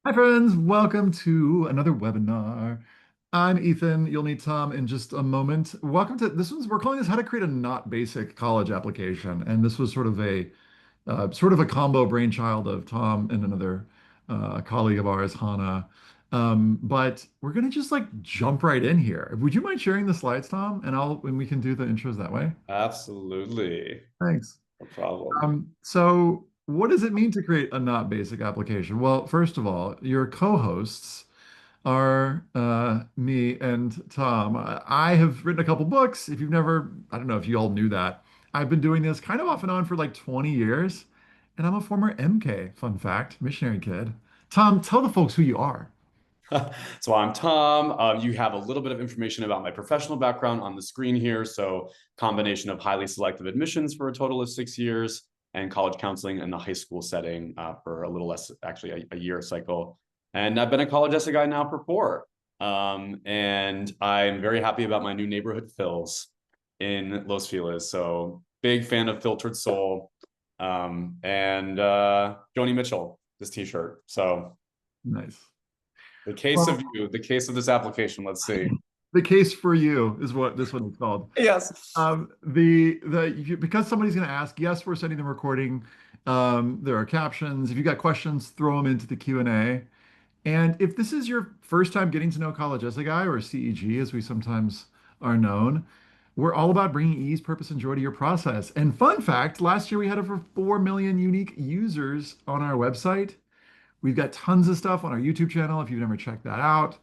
Hi, friends. Welcome to another webinar. I'm Ethan. You'll meet Tom in just a moment. Welcome to this one's we're calling this how to create a not basic college application. And this was sort of a combo brainchild of Tom and another colleague of ours, Hannah. But we're gonna just like jump right in here. Would you mind sharing the slides, Tom? And we can do the intros that way. Absolutely. Thanks. No problem. So what does it mean to create a not basic application? Well, first of all, your co-hosts are me and Tom. I have written a couple books. If you've never, I don't know if you all knew that. I've been doing this kind of off and on for like 20 years, and I'm a former MK, fun fact, missionary kid. Tom, tell the folks who you are. So I'm Tom. You have a little bit of information about my professional background on the screen here. So combination of highly selective admissions for a total of 6 years and college counseling in the high school setting for a little less, actually a year cycle. And I've been a college essay guy now for 4. And I'm very happy about my new neighborhood fills in Los Feliz. So big fan of Filtered Soul and Joni Mitchell, this t-shirt. So Nice. the case of Well, you, the case of this application. Let's see. the case for you is what this one is called. Yes. Because somebody's going to ask, yes, we're sending the recording. There are captions. If you got questions, throw them into the Q&A. And if this is your first time getting to know College as a Guy, or CEG as we sometimes are known, we're all about bringing ease, purpose, and joy to your process. And fun fact, last year we had over 4 million unique users on our website. We've got tons of stuff on our YouTube channel if you've never checked that out.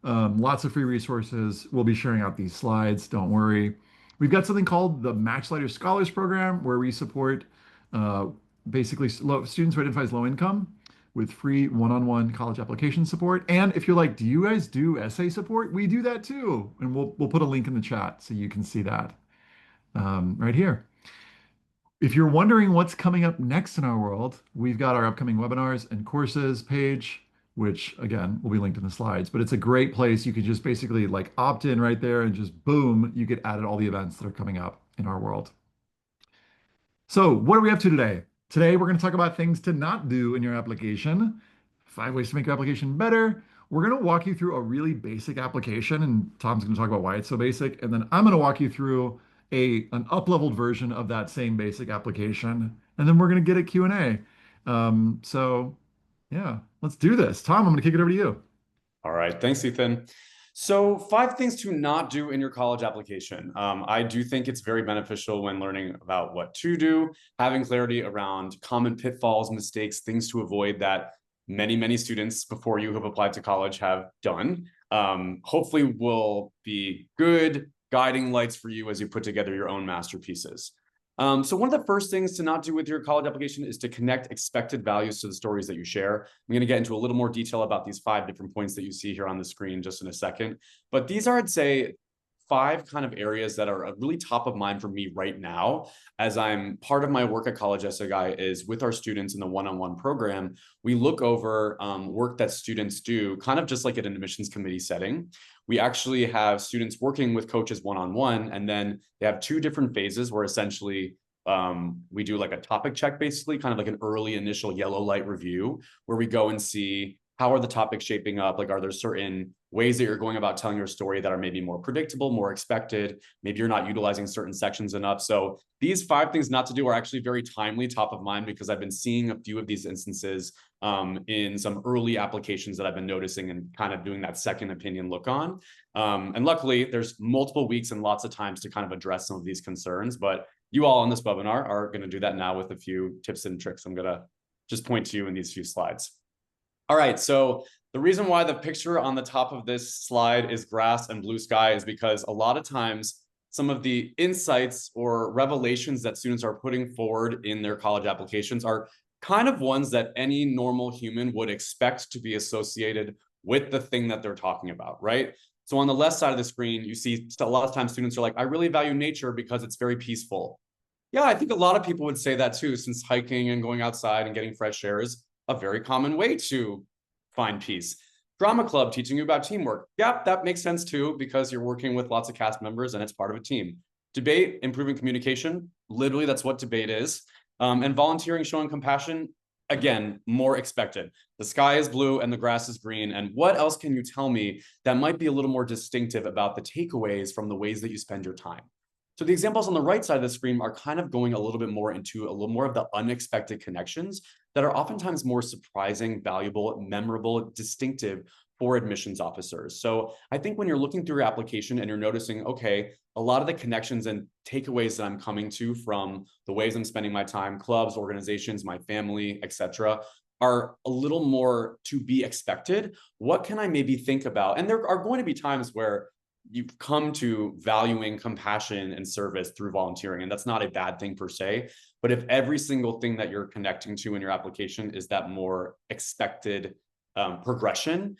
Lots of free resources. We'll be sharing out these slides. Don't worry. We've got something called the Matchlighter Scholars Program, where we support uh, basically students who identify as low income with free one-on-one college application support. And if you're like, do you guys do essay support? We do that too. And we'll put a link in the chat so you can see that right here. If you're wondering what's coming up next in our world, we've got our upcoming webinars and courses page, which again will be linked in the slides. But it's a great place. You could just basically like opt in right there and just boom, you get added all the events that are coming up in our world. So, what are we up to today? Today, we're going to talk about things to not do in your application, 5 ways to make your application better. We're going to walk you through a really basic application, and Tom's going to talk about why it's so basic. And then I'm going to walk you through an up-leveled version of that same basic application. And then we're going to get a Q&A. So, yeah, let's do this. Tom, I'm going to kick it over to you. All right. Thanks, Ethan. So 5 things to not do in your college application. I do think it's very beneficial when learning about what to do, having clarity around common pitfalls, mistakes, things to avoid that many students before you have applied to college have done. Hopefully will be good guiding lights for you as you put together your own masterpieces. So one of the first things to not do with your college application is to connect expected values to the stories that you share. I'm going to get into a little more detail about these 5 different points that you see here on the screen just in a second. But these are, I'd say, 5 kind of areas that are really top of mind for me right now, as I'm part of my work at College Essay Guy is with our students in the one-on-one program. We look over work that students do, kind of just like at an admissions committee setting. We actually have students working with coaches one-on-one, and then they have 2 different phases where essentially we do like a topic check, basically, kind of like an early initial yellow light review, where we go and see how are the topics shaping up? Like, are there certain ways that you're going about telling your story that are maybe more predictable, more expected? Maybe you're not utilizing certain sections enough. So these 5 things not to do are actually very timely, top of mind, because I've been seeing a few of these instances in some early applications that I've been noticing and kind of doing that second opinion look on. And luckily, there's multiple weeks and lots of times to kind of address some of these concerns. But you all on this webinar are going to do that now with a few tips and tricks I'm going to just point to you in these few slides. All right, so the reason why the picture on the top of this slide is grass and blue sky is because a lot of times some of the insights or revelations that students are putting forward in their college applications are kind of ones that any normal human would expect to be associated with the thing that they're talking about, right? So on the left side of the screen, you see a lot of times students are like, I really value nature because it's very peaceful. Yeah, I think a lot of people would say that too, since hiking and going outside and getting fresh air is a very common way to find peace. Drama club teaching you about teamwork. Yep, that makes sense too, because you're working with lots of cast members and it's part of a team. Debate, improving communication. Literally, that's what debate is. And volunteering, showing compassion. again, more expected. The sky is blue and the grass is green. And what else can you tell me that might be a little more distinctive about the takeaways from the ways that you spend your time? So the examples on the right side of the screen are kind of going a little bit more into a little more of the unexpected connections that are oftentimes more surprising, valuable, memorable, distinctive for admissions officers. So I think when you're looking through your application and you're noticing, okay, a lot of the connections and takeaways that I'm coming to from the ways I'm spending my time, clubs, organizations, my family, etc., are a little more to be expected. What can I maybe think about? And there are going to be times where you've come to valuing compassion and service through volunteering, and that's not a bad thing per se. But if every single thing that you're connecting to in your application is that more expected progression,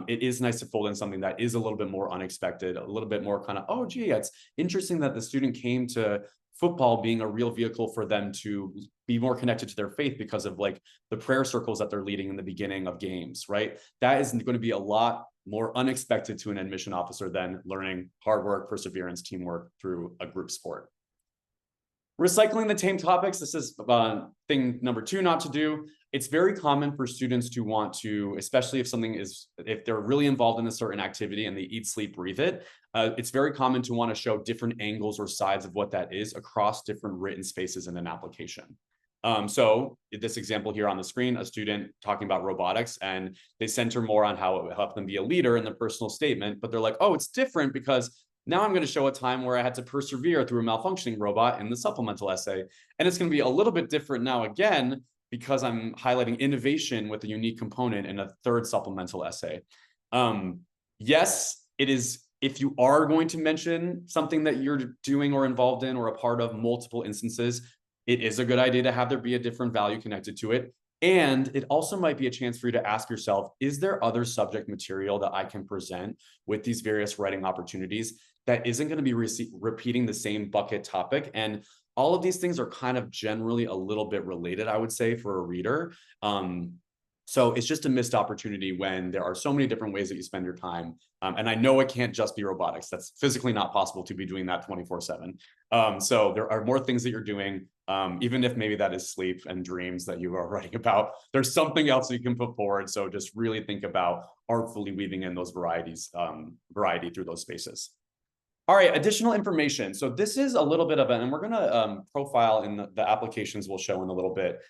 it is nice to fold in something that is a little bit more unexpected, a little bit more kind of, oh, gee, it's interesting that the student came to football being a real vehicle for them to be more connected to their faith because of like the prayer circles that they're leading in the beginning of games, right? That is going to be a lot more unexpected to an admission officer than learning hard work, perseverance, teamwork through a group sport. Recycling the same topics. This is thing number 2 not to do. It's very common for students to want to, especially if they're really involved in a certain activity and they eat, sleep, breathe it, it's very common to want to show different angles or sides of what that is across different written spaces in an application. So this example here on the screen, a student talking about robotics, and they center more on how it would help them be a leader in the personal statement, but they're like, oh, it's different because now I'm going to show a time where I had to persevere through a malfunctioning robot in the supplemental essay. And it's going to be a little bit different now again, because I'm highlighting innovation with a unique component in a third supplemental essay. Yes, it is. If you are going to mention something that you're doing or involved in or a part of multiple instances, it is a good idea to have there be a different value connected to it. And it also might be a chance for you to ask yourself, is there other subject material that I can present with these various writing opportunities that isn't going to be repeating the same bucket topic? And all of these things are kind of generally a little bit related, I would say, for a reader. So it's just a missed opportunity when there are so many different ways that you spend your time. And I know it can't just be robotics. That's physically not possible to be doing that 24/7. So there are more things that you're doing, even if maybe that is sleep and dreams that you are writing about. There's something else you can put forward. So just really think about artfully weaving in those variety through those spaces. All right, additional information. So this is a little bit of and we're going to profile in the applications we'll show in a little bit.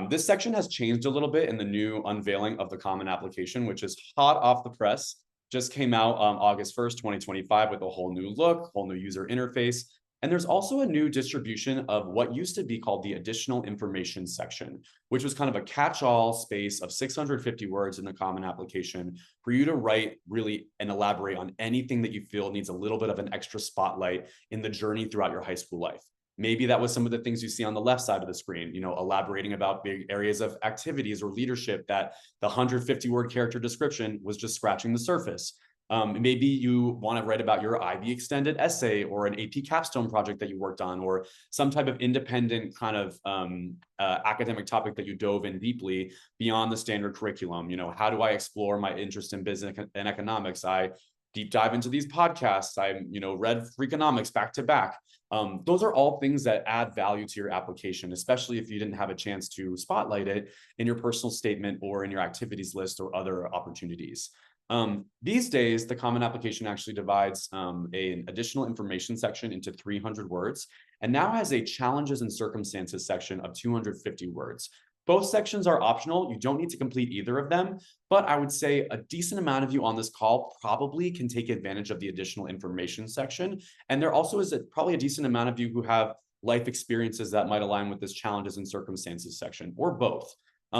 This section has changed a little bit in the new unveiling of the Common Application, which is hot off the press. Just came out August 1st, 2025 with a whole new look, whole new user interface. And there's also a new distribution of what used to be called the additional information section, which was kind of a catch-all space of 650 words in the Common Application for you to write really and elaborate on anything that you feel needs a little bit of an extra spotlight in the journey throughout your high school life. Maybe that was some of the things you see on the left side of the screen, elaborating about big areas of activities or leadership that the 150-word character description was just scratching the surface. Maybe you want to write about your IB extended essay or an AP capstone project that you worked on, or some type of independent kind of academic topic that you dove in deeply beyond the standard curriculum. How do I explore my interest in business and economics? I deep dive into these podcasts. I, read Freakonomics back to back. Those are all things that add value to your application, especially if you didn't have a chance to spotlight it in your personal statement or in your activities list or other opportunities. These days, the Common Application actually divides an additional information section into 300 words and now has a challenges and circumstances section of 250 words. Both sections are optional. You don't need to complete either of them, but I would say a decent amount of you on this call probably can take advantage of the additional information section. And there also is probably a decent amount of you who have life experiences that might align with this challenges and circumstances section, or both.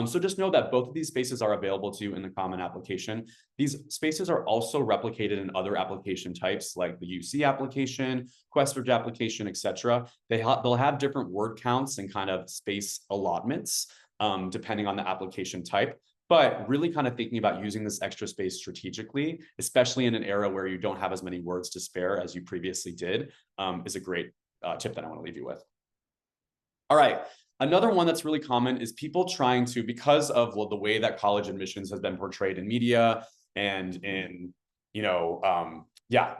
So just know that both of these spaces are available to you in the Common Application. These spaces are also replicated in other application types like the UC application, Questbridge application, etc. They'll have different word counts and kind of space allotments depending on the application type. But really kind of thinking about using this extra space strategically, especially in an era where you don't have as many words to spare as you previously did, is a great tip that I want to leave you with. All right. Another one that's really common is people trying to, because of the way that college admissions has been portrayed in media and in,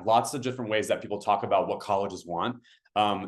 lots of different ways that people talk about what colleges want.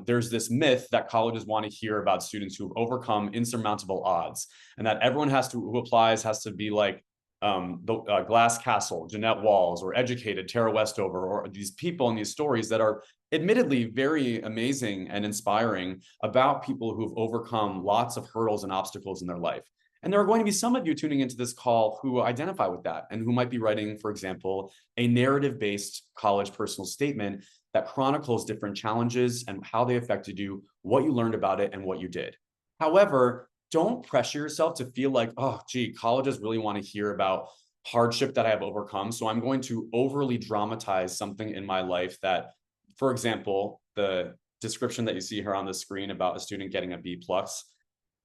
there's this myth that colleges want to hear about students who have overcome insurmountable odds, and that everyone who applies has to be like the Glass Castle, Jeanette Walls, or educated Tara Westover, or these people and these stories that are admittedly very amazing and inspiring about people who've overcome lots of hurdles and obstacles in their life. And there are going to be some of you tuning into this call who identify with that and who might be writing, for example, a narrative-based college personal statement that chronicles different challenges and how they affected you, what you learned about it, and what you did. However, don't pressure yourself to feel like, oh, gee, colleges really want to hear about hardship that I have overcome. So I'm going to overly dramatize something in my life that, for example, the description that you see here on the screen about a student getting a B plus,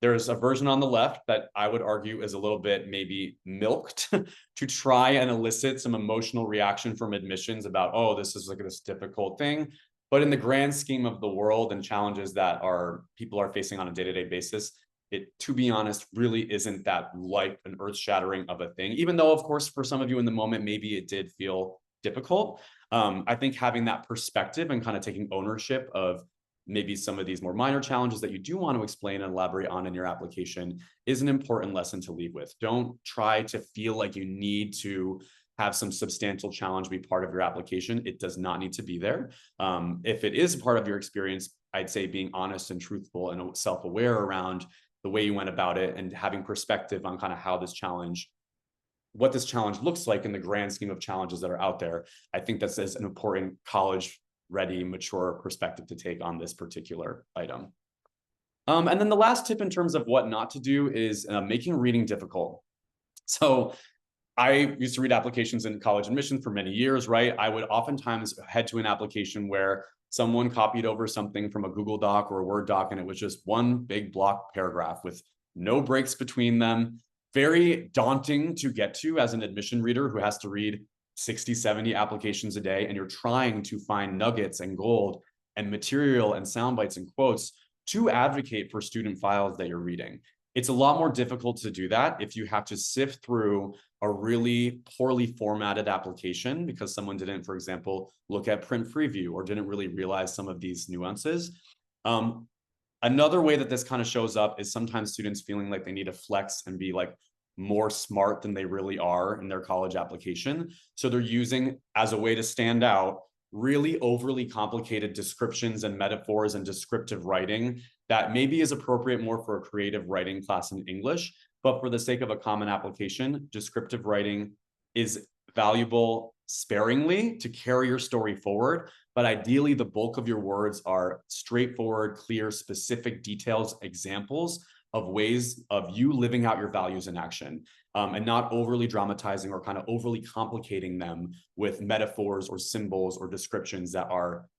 there's a version on the left that I would argue is a little bit maybe milked to try and elicit some emotional reaction from admissions about, oh, this is like this difficult thing. But in the grand scheme of the world and challenges that people are facing on a day-to-day basis, it, to be honest, really isn't that like an earth-shattering of a thing. Even though, of course, for some of you in the moment, maybe it did feel difficult. I think having that perspective and kind of taking ownership of maybe some of these more minor challenges that you do want to explain and elaborate on in your application is an important lesson to leave with. Don't try to feel like you need to have some substantial challenge be part of your application. It does not need to be there. If it is part of your experience, I'd say being honest and truthful and self-aware around the way you went about it and having perspective on kind of how what this challenge looks like in the grand scheme of challenges that are out there. I think that's an important college-ready, mature perspective to take on this particular item. And then the last tip in terms of what not to do is making reading difficult. So I used to read applications in college admissions for many years, right? I would oftentimes head to an application where someone copied over something from a Google Doc or a Word doc, and it was just one big block paragraph with no breaks between them. Very daunting to get to as an admission reader who has to read 60, 70 applications a day, and you're trying to find nuggets and gold and material and sound bites and quotes to advocate for student files that you're reading. It's a lot more difficult to do that if you have to sift through a really poorly formatted application because someone didn't, for example, look at print preview or didn't really realize some of these nuances. Another way that this kind of shows up is sometimes students feeling like they need to flex and be like more smart than they really are in their college application. So they're using, as a way to stand out, really overly complicated descriptions and metaphors and descriptive writing that maybe is appropriate more for a creative writing class in English, but for the sake of a common application, descriptive writing is valuable sparingly to carry your story forward, but ideally the bulk of your words are straightforward, clear, specific details, examples of ways of you living out your values in action, and not overly dramatizing or kind of overly complicating them with metaphors or symbols or descriptions that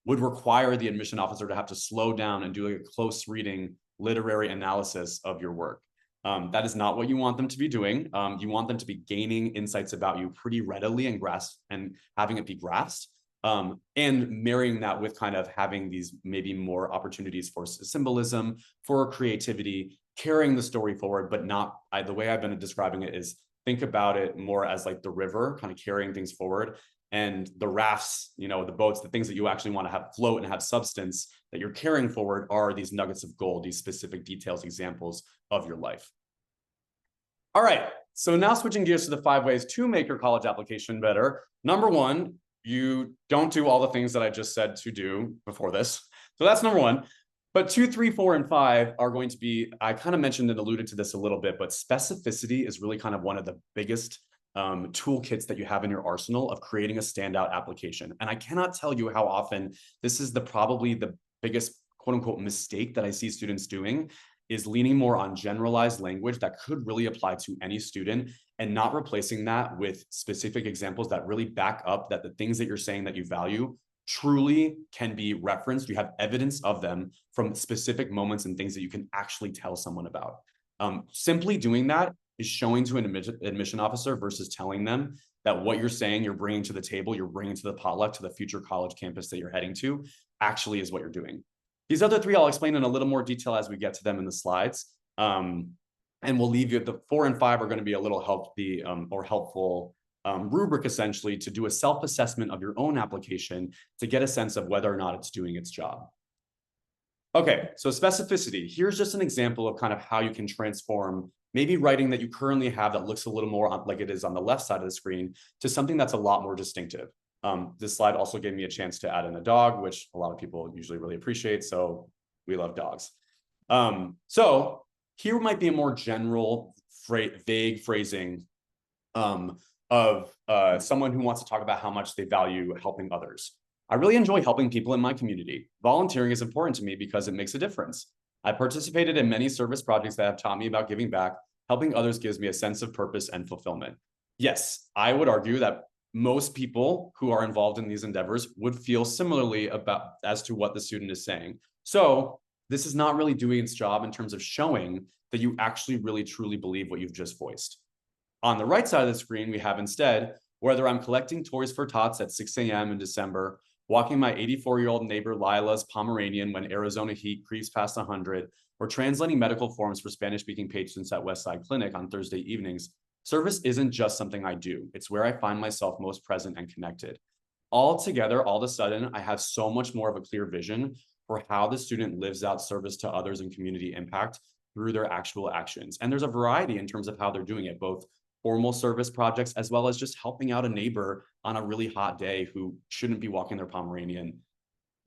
would require the admission officer to have to slow down and do a close reading literary analysis of your work. That is not what you want them to be doing. You want them to be gaining insights about you pretty readily and having it be grasped, and marrying that with kind of having these maybe more opportunities for symbolism, for creativity, carrying the story forward, but not, the way I've been describing it is think about it more as like the river kind of carrying things forward, and the rafts, the boats, the things that you actually want to have float and have substance that you're carrying forward are these nuggets of gold, these specific details, examples of your life. All right, so now switching gears to the 5 ways to make your college application better. Number 1, you don't do all the things that I just said to do before this. So that's number 1. But 2, 3, 4, and 5 are going to be, I kind of mentioned and alluded to this a little bit, but specificity is really kind of one of the biggest toolkits that you have in your arsenal of creating a standout application. And I cannot tell you how often this is probably the biggest quote unquote mistake that I see students doing, is leaning more on generalized language that could really apply to any student and not replacing that with specific examples that really back up that the things that you're saying that you value truly can be referenced. You have evidence of them from specific moments and things that you can actually tell someone about. Simply doing that is showing to an admission officer versus telling them that what you're saying you're bringing to the table, you're bringing to the potluck, to the future college campus that you're heading to, actually is what you're doing. These other 3 I'll explain in a little more detail as we get to them in the slides. And we'll leave you, the 4 and 5 are going to be a little helpful rubric essentially to do a self-assessment of your own application to get a sense of whether or not it's doing its job. Okay, so specificity. Here's just an example of kind of how you can transform maybe writing that you currently have that looks a little more like it is on the left side of the screen to something that's a lot more distinctive. This slide also gave me a chance to add in a dog, which a lot of people usually really appreciate. So we love dogs. So here might be a more general, vague phrasing of someone who wants to talk about how much they value helping others. I really enjoy helping people in my community. Volunteering is important to me because it makes a difference. I participated in many service projects that have taught me about giving back. Helping others gives me a sense of purpose and fulfillment. Yes, I would argue that most people who are involved in these endeavors would feel similarly about as to what the student is saying. So this is not really doing its job in terms of showing that you actually really truly believe what you've just voiced. On the right side of the screen, we have instead, whether I'm collecting toys for tots at 6 a.m. in December, walking my 84-year-old neighbor Lila's Pomeranian when Arizona heat creeps past 100, or translating medical forms for Spanish-speaking patients at Westside Clinic on Thursday evenings, service isn't just something I do. It's where I find myself most present and connected. All together, all of a sudden, I have so much more of a clear vision for how the student lives out service to others and community impact through their actual actions. And there's a variety in terms of how they're doing it, both formal service projects, as well as just helping out a neighbor on a really hot day who shouldn't be walking their Pomeranian.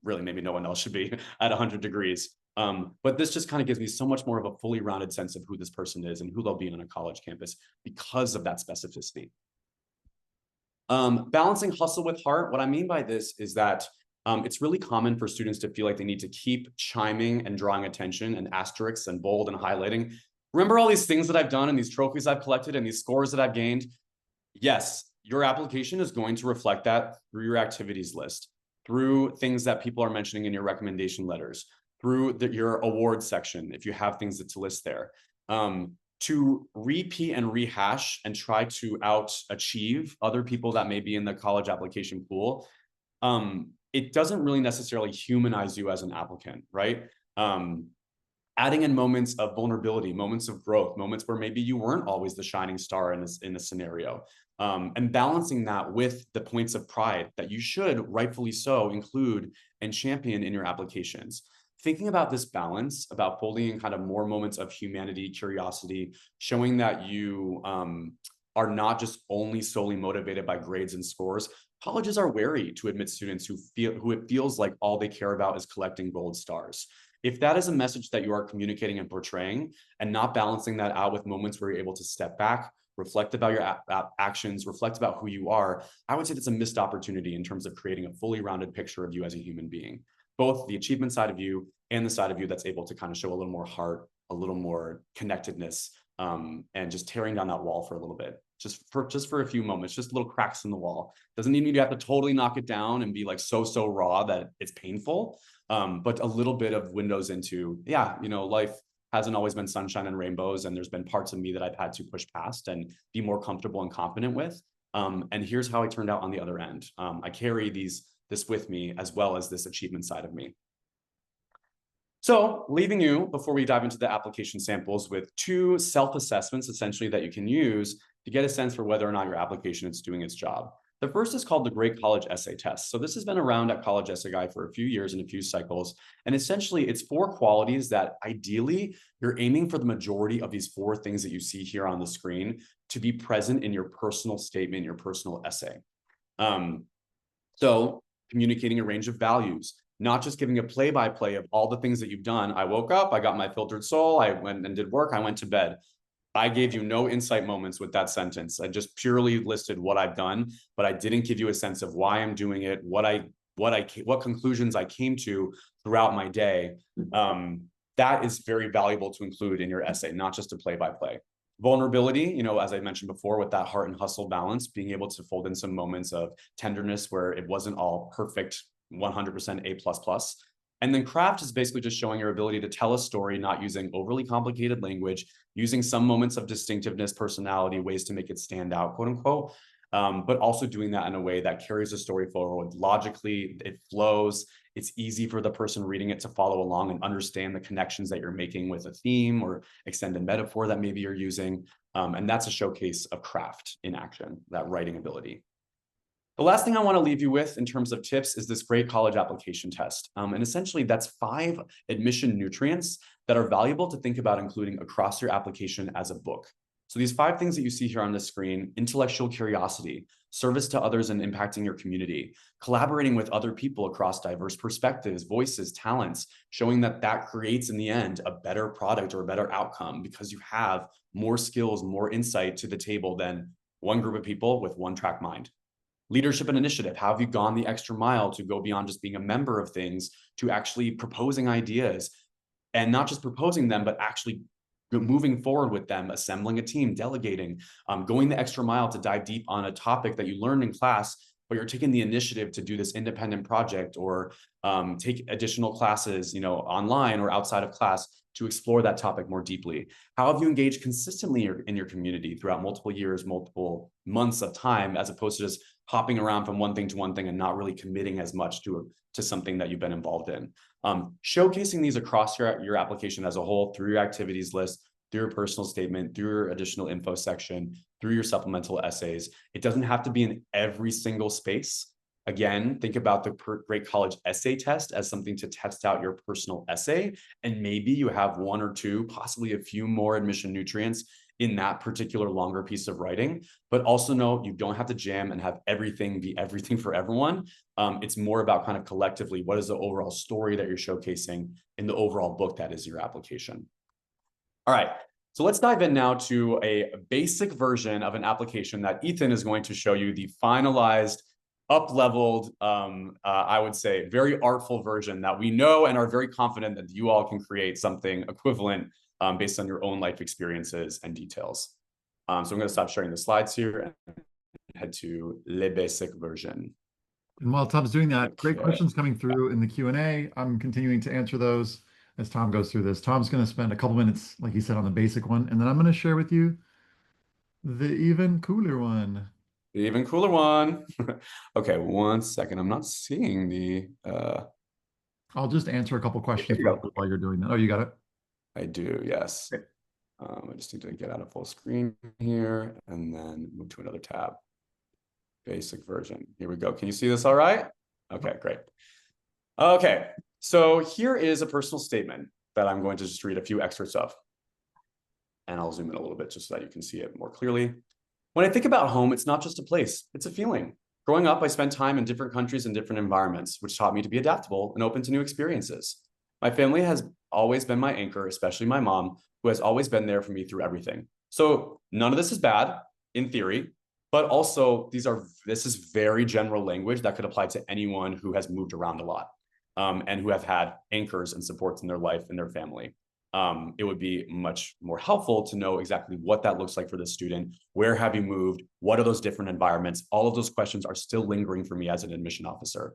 Really, maybe no one else should be at 100 degrees. But this just kind of gives me so much more of a fully rounded sense of who this person is and who they'll be on a college campus because of that specificity. Balancing hustle with heart. What I mean by this is that it's really common for students to feel like they need to keep chiming and drawing attention and asterisks and bold and highlighting. Remember all these things that I've done and these trophies I've collected and these scores that I've gained? Yes, your application is going to reflect that through your activities list, through things that people are mentioning in your recommendation letters, through your awards section, if you have things to list there. To repeat and rehash and try to out-achieve other people that may be in the college application pool, it doesn't really necessarily humanize you as an applicant, right? Adding in moments of vulnerability, moments of growth, moments where maybe you weren't always the shining star in a scenario, and balancing that with the points of pride that you should rightfully so include and champion in your applications. Thinking about this balance, about folding in kind of more moments of humanity, curiosity, showing that you are not just only solely motivated by grades and scores. Colleges are wary to admit students who it feels like all they care about is collecting gold stars. If that is a message that you are communicating and portraying and not balancing that out with moments where you're able to step back, reflect about your actions, reflect about who you are, I would say that's a missed opportunity in terms of creating a fully rounded picture of you as a human being, both the achievement side of you and the side of you that's able to kind of show a little more heart, a little more connectedness, and just tearing down that wall for a little bit, just for a few moments, just little cracks in the wall. Doesn't mean you have to totally knock it down and be like so raw that it's painful, but a little bit of windows into, yeah, life hasn't always been sunshine and rainbows, and there's been parts of me that I've had to push past and be more comfortable and confident with. And here's how I turned out on the other end. I carry this with me, as well as this achievement side of me. So leaving you, before we dive into the application samples, with 2 self-assessments essentially that you can use to get a sense for whether or not your application is doing its job. The first is called the Great College Essay Test. So this has been around at College Essay Guide for a few years and a few cycles. And essentially it's 4 qualities that ideally you're aiming for the majority of these 4 things that you see here on the screen to be present in your personal statement, your personal essay. So communicating a range of values, not just giving a play-by-play of all the things that you've done. I woke up, I got my filtered soul, I went and did work, I went to bed. I gave you no insight moments with that sentence. I just purely listed what I've done, but I didn't give you a sense of why I'm doing it, what conclusions I came to throughout my day. That is very valuable to include in your essay, not just a play-by-play. Vulnerability, as I mentioned before, with that heart and hustle balance, being able to fold in some moments of tenderness where it wasn't all perfect, 100% A++. And then craft is basically just showing your ability to tell a story, not using overly complicated language, using some moments of distinctiveness, personality, ways to make it stand out, quote unquote, but also doing that in a way that carries the story forward. Logically, it flows. It's easy for the person reading it to follow along and understand the connections that you're making with a theme or extended metaphor that maybe you're using. And that's a showcase of craft in action, that writing ability. The last thing I want to leave you with in terms of tips is this great college application test. And essentially, that's 5 admission nutrients that are valuable to think about including across your application as a book. So these 5 things that you see here on the screen: intellectual curiosity, service to others and impacting your community, collaborating with other people across diverse perspectives, voices, talents, showing that that creates in the end a better product or a better outcome because you have more skills, more insight to the table than one group of people with one track mind. Leadership and initiative. How have you gone the extra mile to go beyond just being a member of things to actually proposing ideas, and not just proposing them, but actually moving forward with them, assembling a team, delegating, going the extra mile to dive deep on a topic that you learned in class, but you're taking the initiative to do this independent project or take additional classes, online or outside of class to explore that topic more deeply. How have you engaged consistently in your community throughout multiple years, multiple months of time, as opposed to just hopping around from one thing to one thing and not really committing as much to something that you've been involved in? Showcasing these across your application as a whole through your activities list, through your personal statement, through your additional info section, through your supplemental essays. It doesn't have to be in every single space. Again, think about the Great College Essay Test as something to test out your personal essay. And maybe you have 1 or 2, possibly a few more admission nutrients in that particular longer piece of writing. But also know you don't have to jam and have everything be everything for everyone. It's more about kind of collectively, what is the overall story that you're showcasing in the overall book that is your application. All right, so let's dive in now to a basic version of an application that Ethan is going to show you the finalized, up-leveled, I would say very artful version that we know and are very confident that you all can create something equivalent based on your own life experiences and details. So I'm going to stop sharing the slides here and head to le basic version. And while Tom's doing that, great questions coming through in the Q&A. I'm continuing to answer those as Tom goes through this. Tom's going to spend a couple minutes, like he said, on the basic one, and then I'm going to share with you the even cooler one. The even cooler one. Okay, one second. I'm not seeing the... I'll just answer a couple questions while you're doing that. Oh, you got it? I do, yes. Okay. I just need to get out of full screen here and then move to another tab. Basic version. Here we go. Can you see this all right? Okay, great. Okay, so here is a personal statement that I'm going to just read a few excerpts of. And I'll zoom in a little bit just so that you can see it more clearly. When I think about home, it's not just a place, it's a feeling. Growing up, I spent time in different countries and different environments, which taught me to be adaptable and open to new experiences. My family has always been my anchor, especially my mom, who has always been there for me through everything. So none of this is bad in theory, but also this is very general language that could apply to anyone who has moved around a lot and who have had anchors and supports in their life and their family. It would be much more helpful to know exactly what that looks like for the student. Where have you moved? What are those different environments? All of those questions are still lingering for me as an admission officer.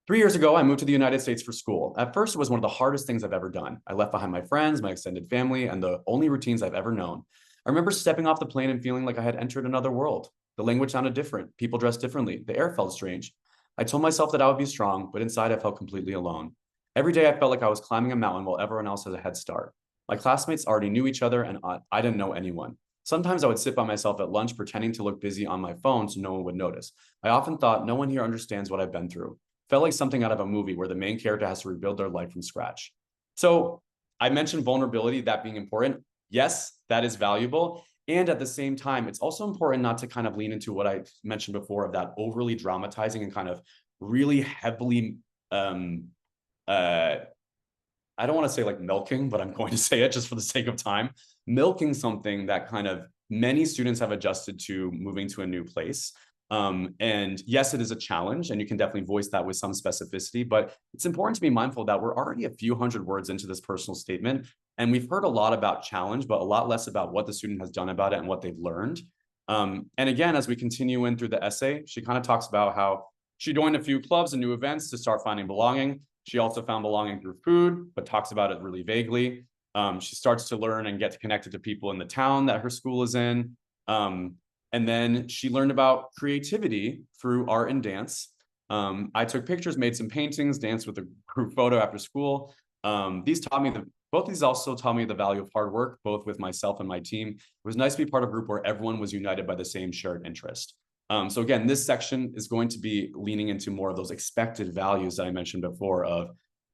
3 years ago, I moved to the United States for school. At first, it was one of the hardest things I've ever done. I left behind my friends, my extended family, and the only routines I've ever known. I remember stepping off the plane and feeling like I had entered another world. The language sounded different. People dressed differently. The air felt strange. I told myself that I would be strong, but inside I felt completely alone. Every day I felt like I was climbing a mountain while everyone else has a head start. My classmates already knew each other and I didn't know anyone. Sometimes I would sit by myself at lunch pretending to look busy on my phone so no one would notice. I often thought no one here understands what I've been through. Felt like something out of a movie where the main character has to rebuild their life from scratch. So I mentioned vulnerability, that being important. Yes, that is valuable. And at the same time, it's also important not to kind of lean into what I mentioned before of that overly dramatizing and kind of really heavily, I don't want to say like milking, but I'm going to say it just for the sake of time, milking something that kind of many students have adjusted to moving to a new place. And yes, it is a challenge, and you can definitely voice that with some specificity, but it's important to be mindful that we're already a few hundred words into this personal statement, and we've heard a lot about challenge, but a lot less about what the student has done about it and what they've learned. And again, as we continue in through the essay, she kind of talks about how she joined a few clubs and new events to start finding belonging. She also found belonging through food, but talks about it really vaguely. She starts to learn and get connected to people in the town that her school is in. And then she learned about creativity through art and dance. I took pictures, made some paintings, danced with a group photo after school. Both these also taught me the value of hard work, both with myself and my team. It was nice to be part of a group where everyone was united by the same shared interest. So again, this section is going to be leaning into more of those expected values that I mentioned before of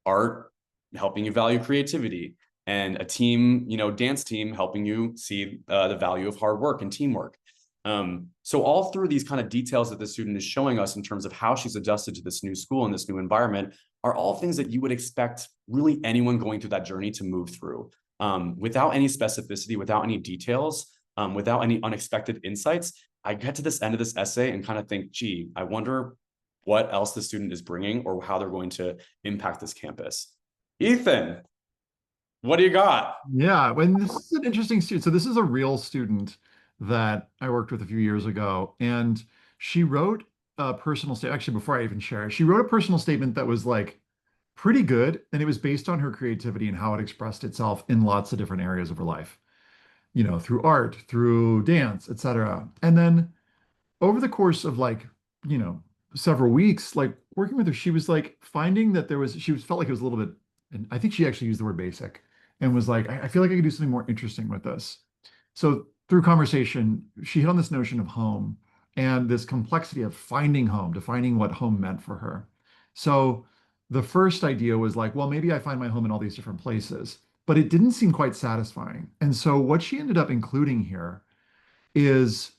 art helping you value creativity, and a team, dance team helping you see the value of hard work and teamwork. So all through these kind of details that the student is showing us in terms of how she's adjusted to this new school and this new environment are all things that you would expect really anyone going through that journey to move through, without any specificity, without any details, without any unexpected insights. I get to this end of this essay and kind of think, gee, I wonder what else the student is bringing or how they're going to impact this campus. Ethan, what do you got? Yeah, when this is an interesting student. So this is a real student that I worked with a few years ago, and she wrote a personal statement. Actually, before I even share it, she wrote a personal statement that was like pretty good, and it was based on her creativity and how it expressed itself in lots of different areas of her life, through art, through dance, etc. And then over the course of like, you know, several weeks, like working with her, she was like finding that she felt like it was a little bit, and I think she actually used the word basic and was like, I feel like I could do something more interesting with this. So through conversation, she hit on this notion of home and this complexity of finding home, defining what home meant for her. So the first idea was like, well, maybe I find my home in all these different places, but it didn't seem quite satisfying. And so what she ended up including here is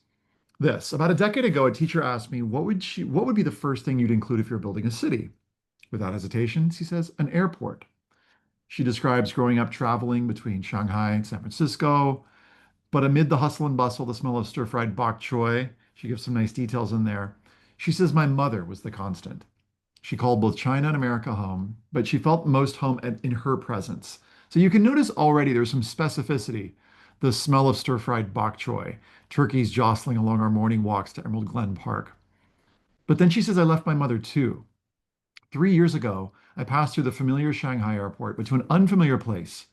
this. About a decade ago, a teacher asked me, what would be the first thing you'd include if you're building a city? Without hesitation, she says, an airport. She describes growing up traveling between Shanghai and San Francisco, but amid the hustle and bustle, the smell of stir-fried bok choy, she gives some nice details in there. She says, my mother was the constant. She called both China and America home, but she felt most home in her presence. So you can notice already there's some specificity. The smell of stir-fried bok choy, turkeys jostling along our morning walks to Emerald Glen Park. But then she says, I left my mother too. 3 years ago, I passed through the familiar Shanghai airport, but to an unfamiliar place,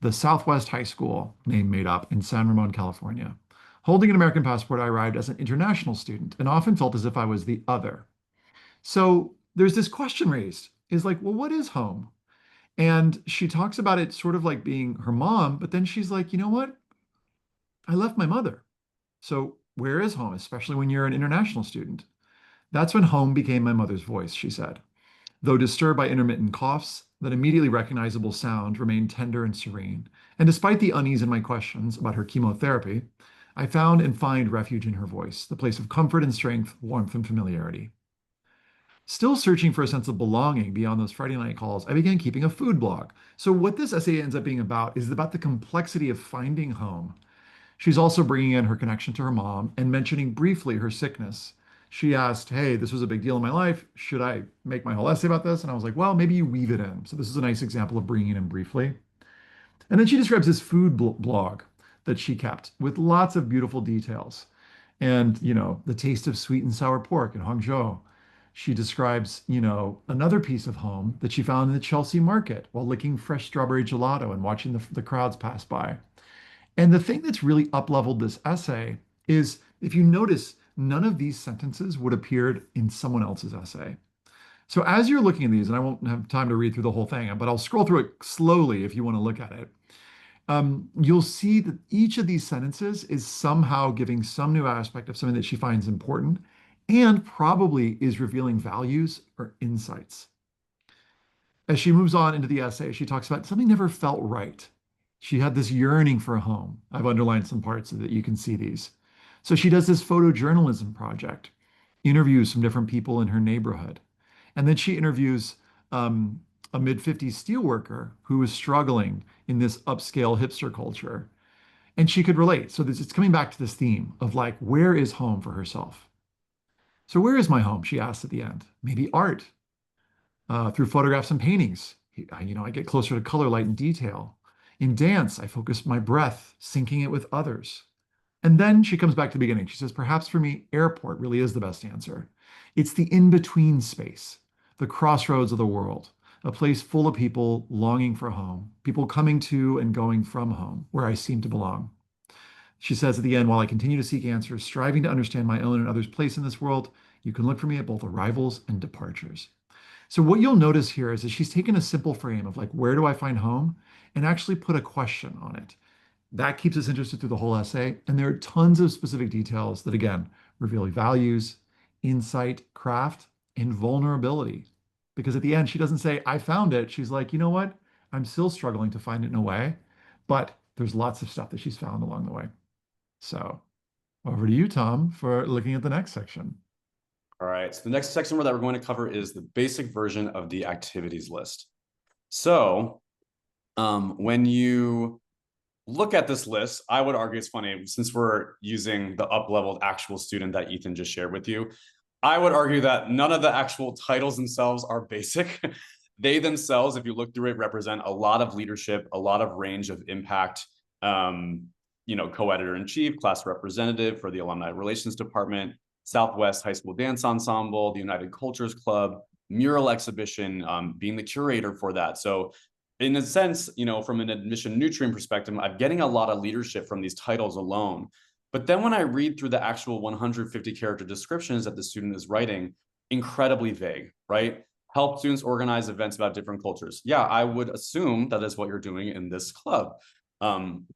the Southwest High School, name made up, in San Ramon, California. Holding an American passport, I arrived as an international student and often felt as if I was the other. So there's this question raised is like, well, what is home? And she talks about it sort of like being her mom, but then she's like, you know what? I left my mother. So where is home, especially when you're an international student? That's when home became my mother's voice, she said. Though disturbed by intermittent coughs, that immediately recognizable sound remained tender and serene. And despite the unease in my questions about her chemotherapy, I found and find refuge in her voice, the place of comfort and strength, warmth and familiarity. Still searching for a sense of belonging beyond those Friday night calls, I began keeping a food blog. So what this essay ends up being about is about the complexity of finding home. She's also bringing in her connection to her mom and mentioning briefly her sickness. She asked, hey, this was a big deal in my life. Should I make my whole essay about this? And I was like, well, maybe you weave it in. So this is a nice example of bringing it in briefly. And then she describes this food blog that she kept with lots of beautiful details. And, the taste of sweet and sour pork in Hangzhou. She describes, another piece of home that she found in the Chelsea market while licking fresh strawberry gelato and watching the crowds pass by. And the thing that's really up-leveled this essay is if you notice, none of these sentences would appeared in someone else's essay. So as you're looking at these, and I won't have time to read through the whole thing, but I'll scroll through it slowly if you want to look at it. You'll see that each of these sentences is somehow giving some new aspect of something that she finds important and probably is revealing values or insights. As she moves on into the essay, she talks about something never felt right. She had this yearning for a home. I've underlined some parts so that you can see these. So she does this photojournalism project, interviews some different people in her neighborhood. And then she interviews a mid-50s steelworker who was struggling in this upscale hipster culture. And she could relate. So it's coming back to this theme of like, where is home for herself? So where is my home? She asks at the end. Maybe art, through photographs and paintings. I get closer to color, light, and detail. In dance, I focus my breath, syncing it with others. And then she comes back to the beginning. She says, perhaps for me, airport really is the best answer. It's the in-between space, the crossroads of the world, a place full of people longing for home, people coming to and going from home, where I seem to belong. She says at the end, while I continue to seek answers, striving to understand my own and others' place in this world, you can look for me at both arrivals and departures. So what you'll notice here is that she's taken a simple frame of like, where do I find home? And actually put a question on it. That keeps us interested through the whole essay. And there are tons of specific details that, again, reveal values, insight, craft, and vulnerability. Because at the end, she doesn't say, I found it. She's like, you know what? I'm still struggling to find it in a way, but there's lots of stuff that she's found along the way. So over to you, Tom, for looking at the next section. All right, so the next section that we're going to cover is the basic version of the activities list. So when you look at this list, I would argue it's funny, since we're using the up-leveled actual student that Ethan just shared with you, I would argue that none of the actual titles themselves are basic. They themselves, if you look through it, represent a lot of leadership, a lot of range of impact. Co-editor-in-chief, class representative for the Alumni Relations Department, Southwest High School Dance Ensemble, the United Cultures Club, mural exhibition, being the curator for that. So in a sense, from an admission nutrient perspective, I'm getting a lot of leadership from these titles alone. But then when I read through the actual 150 character descriptions that the student is writing, incredibly vague, right? Help students organize events about different cultures. Yeah, I would assume that is what you're doing in this club.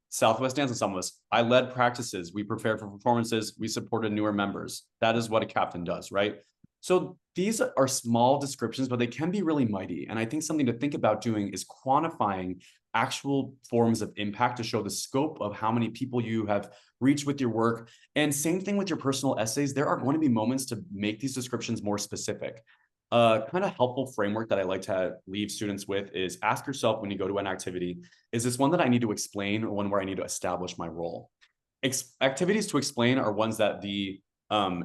Southwest Dance Ensemble, I led practices, we prepared for performances, we supported newer members. That is what a captain does, right? So these are small descriptions, but they can be really mighty. And I think something to think about doing is quantifying actual forms of impact to show the scope of how many people you have reached with your work. And same thing with your personal essays. There are going to be moments to make these descriptions more specific. Kind of helpful framework that I like to leave students with is ask yourself when you go to an activity, is this one that I need to explain or one where I need to establish my role? Activities to explain are ones that the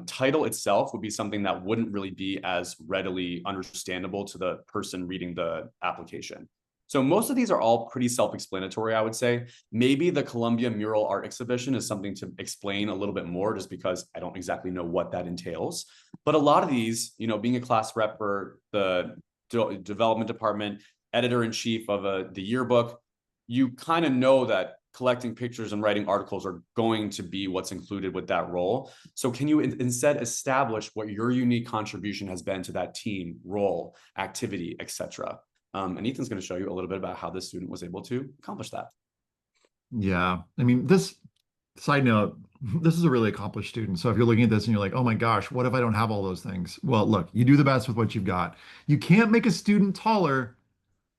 title itself would be something that wouldn't really be as readily understandable to the person reading the application. So most of these are all pretty self-explanatory, I would say. Maybe the Columbia Mural Art Exhibition is something to explain a little bit more just because I don't exactly know what that entails. But a lot of these, being a class rep for the development department, editor-in-chief of the yearbook, you kind of know that collecting pictures and writing articles are going to be what's included with that role. So can you instead establish what your unique contribution has been to that team, role, activity, etc.? And Ethan's going to show you a little bit about how this student was able to accomplish that. Yeah. I mean, this side note, this is a really accomplished student. So if you're looking at this and you're like, oh my gosh, what if I don't have all those things? Well, look, you do the best with what you've got. You can't make a student taller.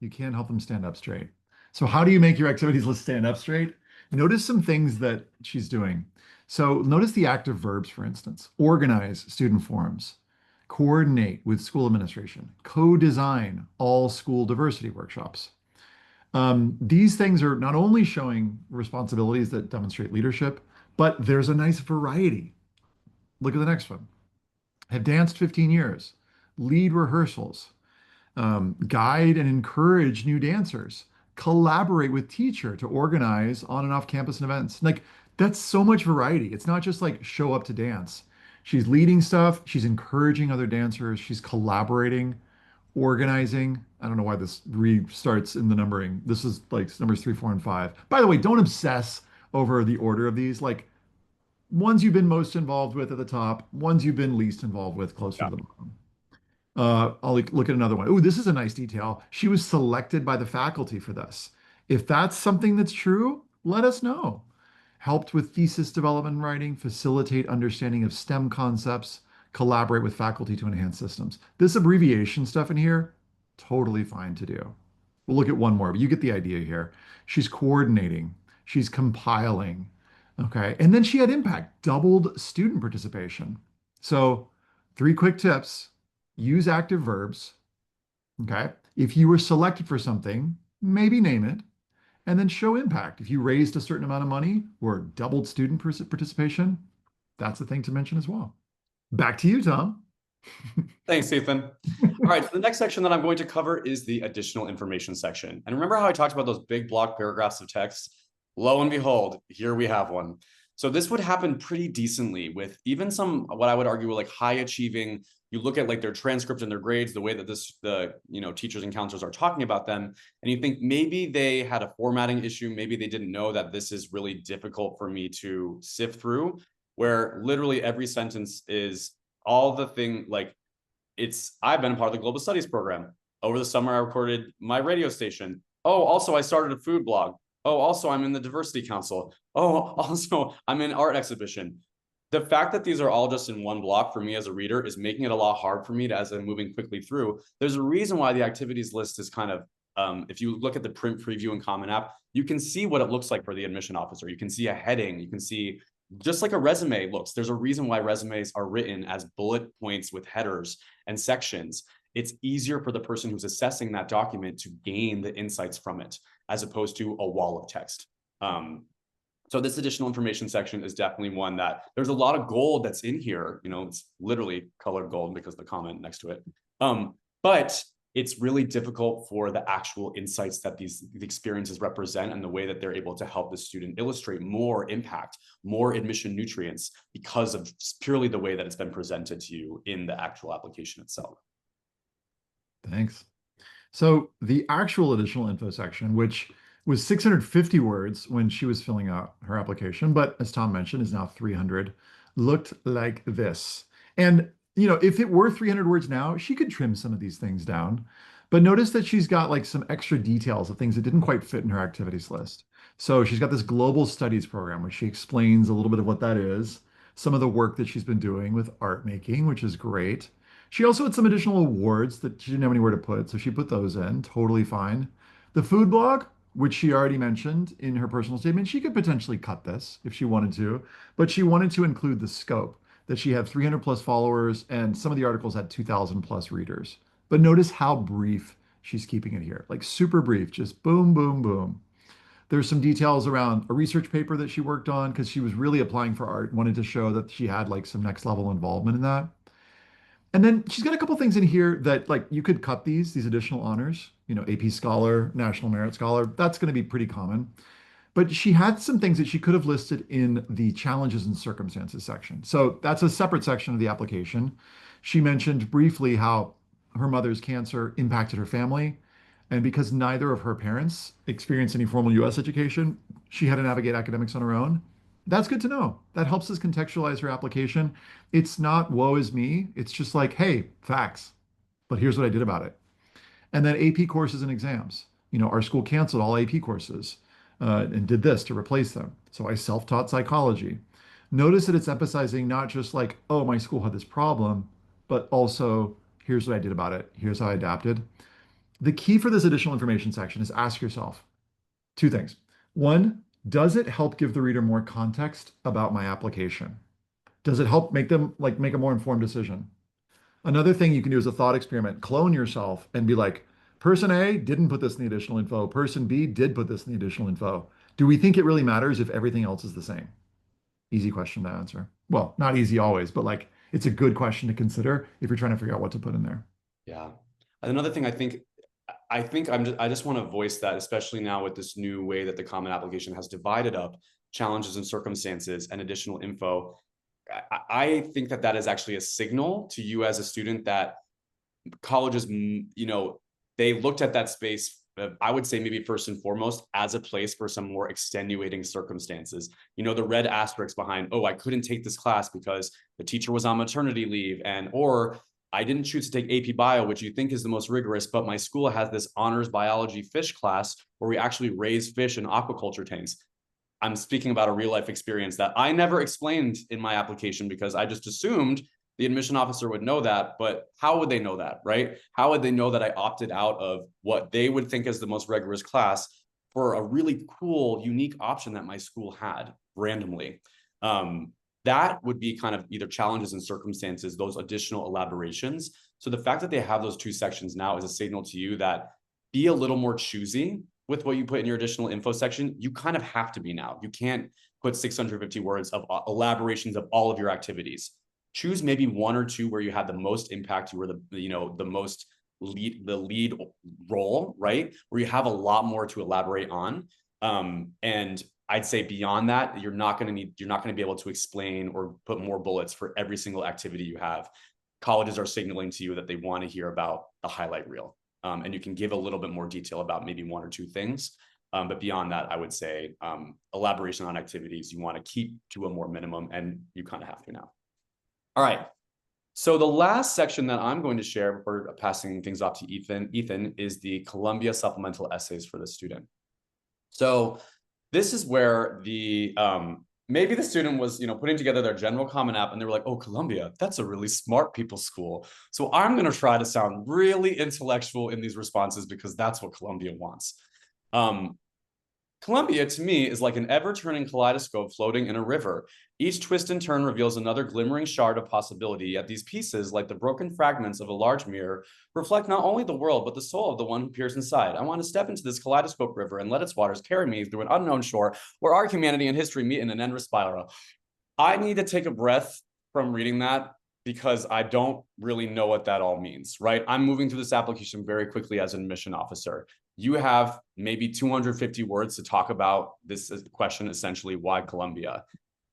You can't help them stand up straight. So how do you make your activities list stand up straight? Notice some things that she's doing. So notice the active verbs, for instance, organize student forums, coordinate with school administration, co-design all school diversity workshops. These things are not only showing responsibilities that demonstrate leadership, but there's a nice variety. Look at the next one. Have danced 15 years, lead rehearsals, guide and encourage new dancers, collaborate with teacher to organize on and off campus events. Like that's so much variety. It's not just like show up to dance. She's leading stuff, she's encouraging other dancers, she's collaborating, organizing. I don't know why this restarts in the numbering. This is like numbers 3, 4, and 5. By the way, don't obsess over the order of these. Like ones you've been most involved with at the top, ones you've been least involved with closer Yeah. to the bottom. I'll look at another one. Oh, this is a nice detail. She was selected by the faculty for this. If that's something that's true, let us know. Helped with thesis development and writing, facilitate understanding of STEM concepts, collaborate with faculty to enhance systems. This abbreviation stuff in here, totally fine to do. We'll look at one more, but you get the idea here. She's coordinating, she's compiling. Okay. And then she had impact, doubled student participation. So, 3 quick tips: use active verbs. Okay. If you were selected for something, maybe name it and then show impact. If you raised a certain amount of money or doubled student participation, that's a thing to mention as well. Back to you, Tom. Thanks, Ethan. All right, so the next section that I'm going to cover is the additional information section. And remember how I talked about those big block paragraphs of text? Lo and behold, here we have one. So this would happen pretty decently with even some, what I would argue were like high achieving. You look at like their transcript and their grades, the way that the teachers and counselors are talking about them, and you think maybe they had a formatting issue, maybe they didn't know that this is really difficult for me to sift through, where literally every sentence is all the thing like I've been a part of the global studies program. Over the summer, I recorded my radio station. Oh, also I started a food blog. Oh, also, I'm in the diversity council. Oh, also, I'm in art exhibition. The fact that these are all just in one block for me as a reader is making it a lot hard for me to, as I'm moving quickly through. There's a reason why the activities list is kind of, if you look at the print preview and Common App, you can see what it looks like for the admission officer. You can see a heading. You can see just like a resume looks. There's a reason why resumes are written as bullet points with headers and sections. It's easier for the person who's assessing that document to gain the insights from it, as opposed to a wall of text. So this additional information section is definitely one that there's a lot of gold that's in here. You know, it's literally colored gold because of the comment next to it. But it's really difficult for the actual insights that the experiences represent and the way that they're able to help the student illustrate more impact, more admission nutrients, because of purely the way that it's been presented to you in the actual application itself. Thanks. So the actual additional info section, which was 650 words when she was filling out her application, but as Tom mentioned, is now 300, looked like this. And, if it were 300 words now, she could trim some of these things down. But notice that she's got like some extra details of things that didn't quite fit in her activities list. So she's got this global studies program, which she explains a little bit of what that is, some of the work that she's been doing with art making, which is great. She also had some additional awards that she didn't have anywhere to put, so she put those in, totally fine. The food blog, which she already mentioned in her personal statement, she could potentially cut this if she wanted to, but she wanted to include the scope that she had 300 plus followers and some of the articles had 2,000 plus readers. But notice how brief she's keeping it here, like super brief, just boom, boom, boom. There's some details around a research paper that she worked on because she was really applying for art, wanted to show that she had like some next level involvement in that. And then she's got a couple things in here that like you could cut these additional honors, AP Scholar, National Merit Scholar. That's going to be pretty common. But she had some things that she could have listed in the challenges and circumstances section. So that's a separate section of the application. She mentioned briefly how her mother's cancer impacted her family. And because neither of her parents experienced any formal US education, she had to navigate academics on her own. That's good to know. That helps us contextualize her application. It's not woe is me. It's just like, hey, facts, but here's what I did about it. And then AP courses and exams. Our school canceled all AP courses and did this to replace them. So I self-taught psychology. Notice that it's emphasizing not just like, oh, my school had this problem, but also here's what I did about it. Here's how I adapted. The key for this additional information section is ask yourself two things. One, does it help give the reader more context about my application? Does it help make them like make a more informed decision? Another thing you can do is a thought experiment. Clone yourself and be like, person A didn't put this in the additional info. Person B did put this in the additional info. Do we think it really matters if everything else is the same? Easy question to answer. Well, not easy always, but like it's a good question to consider if you're trying to figure out what to put in there. Yeah. Another thing I just want to voice that, especially now with this new way that the Common Application has divided up challenges and circumstances and additional info. I think that that is actually a signal to you as a student that colleges, they looked at that space, I would say maybe first and foremost, as a place for some more extenuating circumstances. The red asterisk behind, oh, I couldn't take this class because the teacher was on maternity leave, or I didn't choose to take AP Bio, which you think is the most rigorous, but my school has this honors biology fish class where we actually raise fish in aquaculture tanks. I'm speaking about a real life experience that I never explained in my application because I just assumed the admission officer would know that. But how would they know that, right? How would they know that I opted out of what they would think is the most rigorous class for a really cool, unique option that my school had randomly? That would be kind of either challenges and circumstances, those additional elaborations. So the fact that they have those two sections now is a signal to you that be a little more choosy with what you put in your additional info section. You kind of have to be now. You can't put 650 words of elaborations of all of your activities. Choose maybe one or two where you had the most impact, you were the most lead role, right? Where you have a lot more to elaborate on. And I'd say beyond that, you're not going to be able to explain or put more bullets for every single activity you have. Colleges are signaling to you that they want to hear about the highlight reel. And you can give a little bit more detail about maybe one or two things. But beyond that, I would say elaboration on activities you want to keep to a more minimum, and you kind of have to now. All right. So the last section that I'm going to share before passing things off to Ethan is the Columbia supplemental essays for the student. So this is where the maybe the student was, putting together their general common app and they were like, oh, Columbia, that's a really smart people's school. So I'm going to try to sound really intellectual in these responses because that's what Columbia wants. Um, Columbia, to me, is like an ever-turning kaleidoscope floating in a river. Each twist and turn reveals another glimmering shard of possibility, yet these pieces, like the broken fragments of a large mirror, reflect not only the world, but the soul of the one who peers inside. I want to step into this kaleidoscope river and let its waters carry me through an unknown shore where our humanity and history meet in an endless spiral. I need to take a breath from reading that because I don't really know what that all means, right? I'm moving through this application very quickly as an admission officer. You have maybe 250 words to talk about this question, essentially, why Columbia?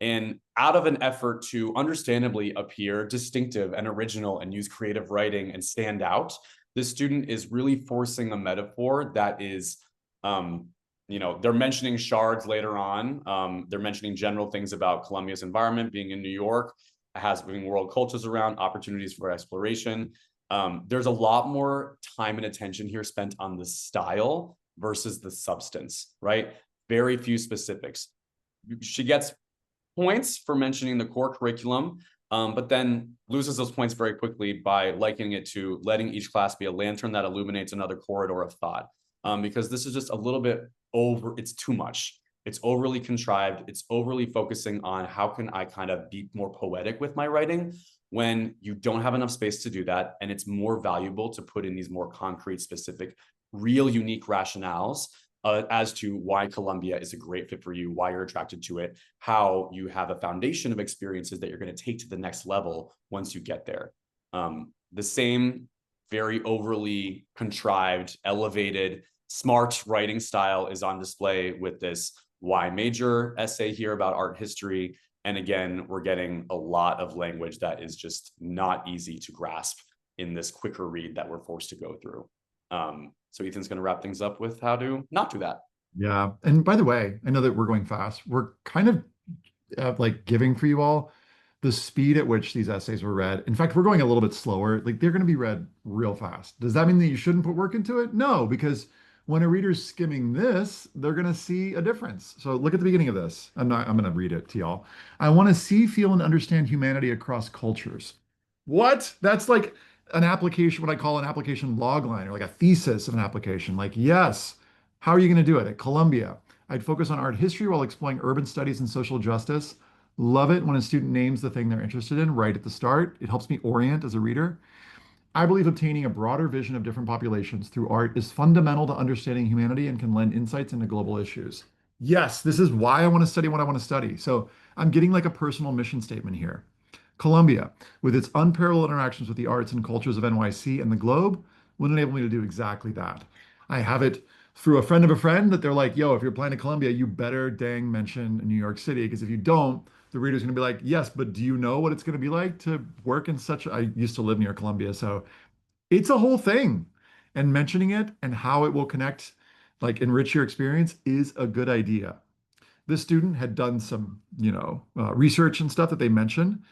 And out of an effort to understandably appear distinctive and original and use creative writing and stand out, the student is really forcing a metaphor that is they're mentioning shards later on. They're mentioning general things about Columbia's environment, being in New York, has being world cultures around, opportunities for exploration. There's a lot more time and attention here spent on the style versus the substance, right? Very few specifics. She gets points for mentioning the core curriculum, but then loses those points very quickly by likening it to letting each class be a lantern that illuminates another corridor of thought. Because this is just a little bit it's too much. It's overly contrived. It's overly focusing on how can I kind of be more poetic with my writing when you don't have enough space to do that. And it's more valuable to put in these more concrete, specific, real, unique rationales as to why Columbia is a great fit for you, why you're attracted to it, how you have a foundation of experiences that you're going to take to the next level once you get there. The same very overly contrived, elevated, smart writing style is on display with this why major essay here about art history. And again, we're getting a lot of language that is just not easy to grasp in this quicker read that we're forced to go through. So Ethan's going to wrap things up with how to not do that. Yeah. And by the way, I know that we're going fast. We're kind of like giving for you all the speed at which these essays were read. In fact, we're going a little bit slower. Like they're going to be read real fast. Does that mean that you shouldn't put work into it? No, because when a reader's skimming this, they're going to see a difference. So look at the beginning of this. I'm going to read it to y'all. I want to see, feel, and understand humanity across cultures. What? That's like an application, what I call an application log line or like a thesis of an application. Like, yes, how are you going to do it? At Columbia, I'd focus on art history while exploring urban studies and social justice. Love it when a student names the thing they're interested in right at the start. It helps me orient as a reader. I believe obtaining a broader vision of different populations through art is fundamental to understanding humanity and can lend insights into global issues. Yes, this is why I want to study what I want to study. So I'm getting like a personal mission statement here. Columbia, with its unparalleled interactions with the arts and cultures of NYC and the globe, would enable me to do exactly that. I have it through a friend of a friend that they're like, yo, if you're applying to Columbia, you better dang mention New York City, because if you don't, the reader's going to be like, yes, but do you know what it's going to be like to work in such, I used to live near Columbia, so it's a whole thing. And mentioning it and how it will connect, like enrich your experience is a good idea. This student had done some, research and stuff that they mentioned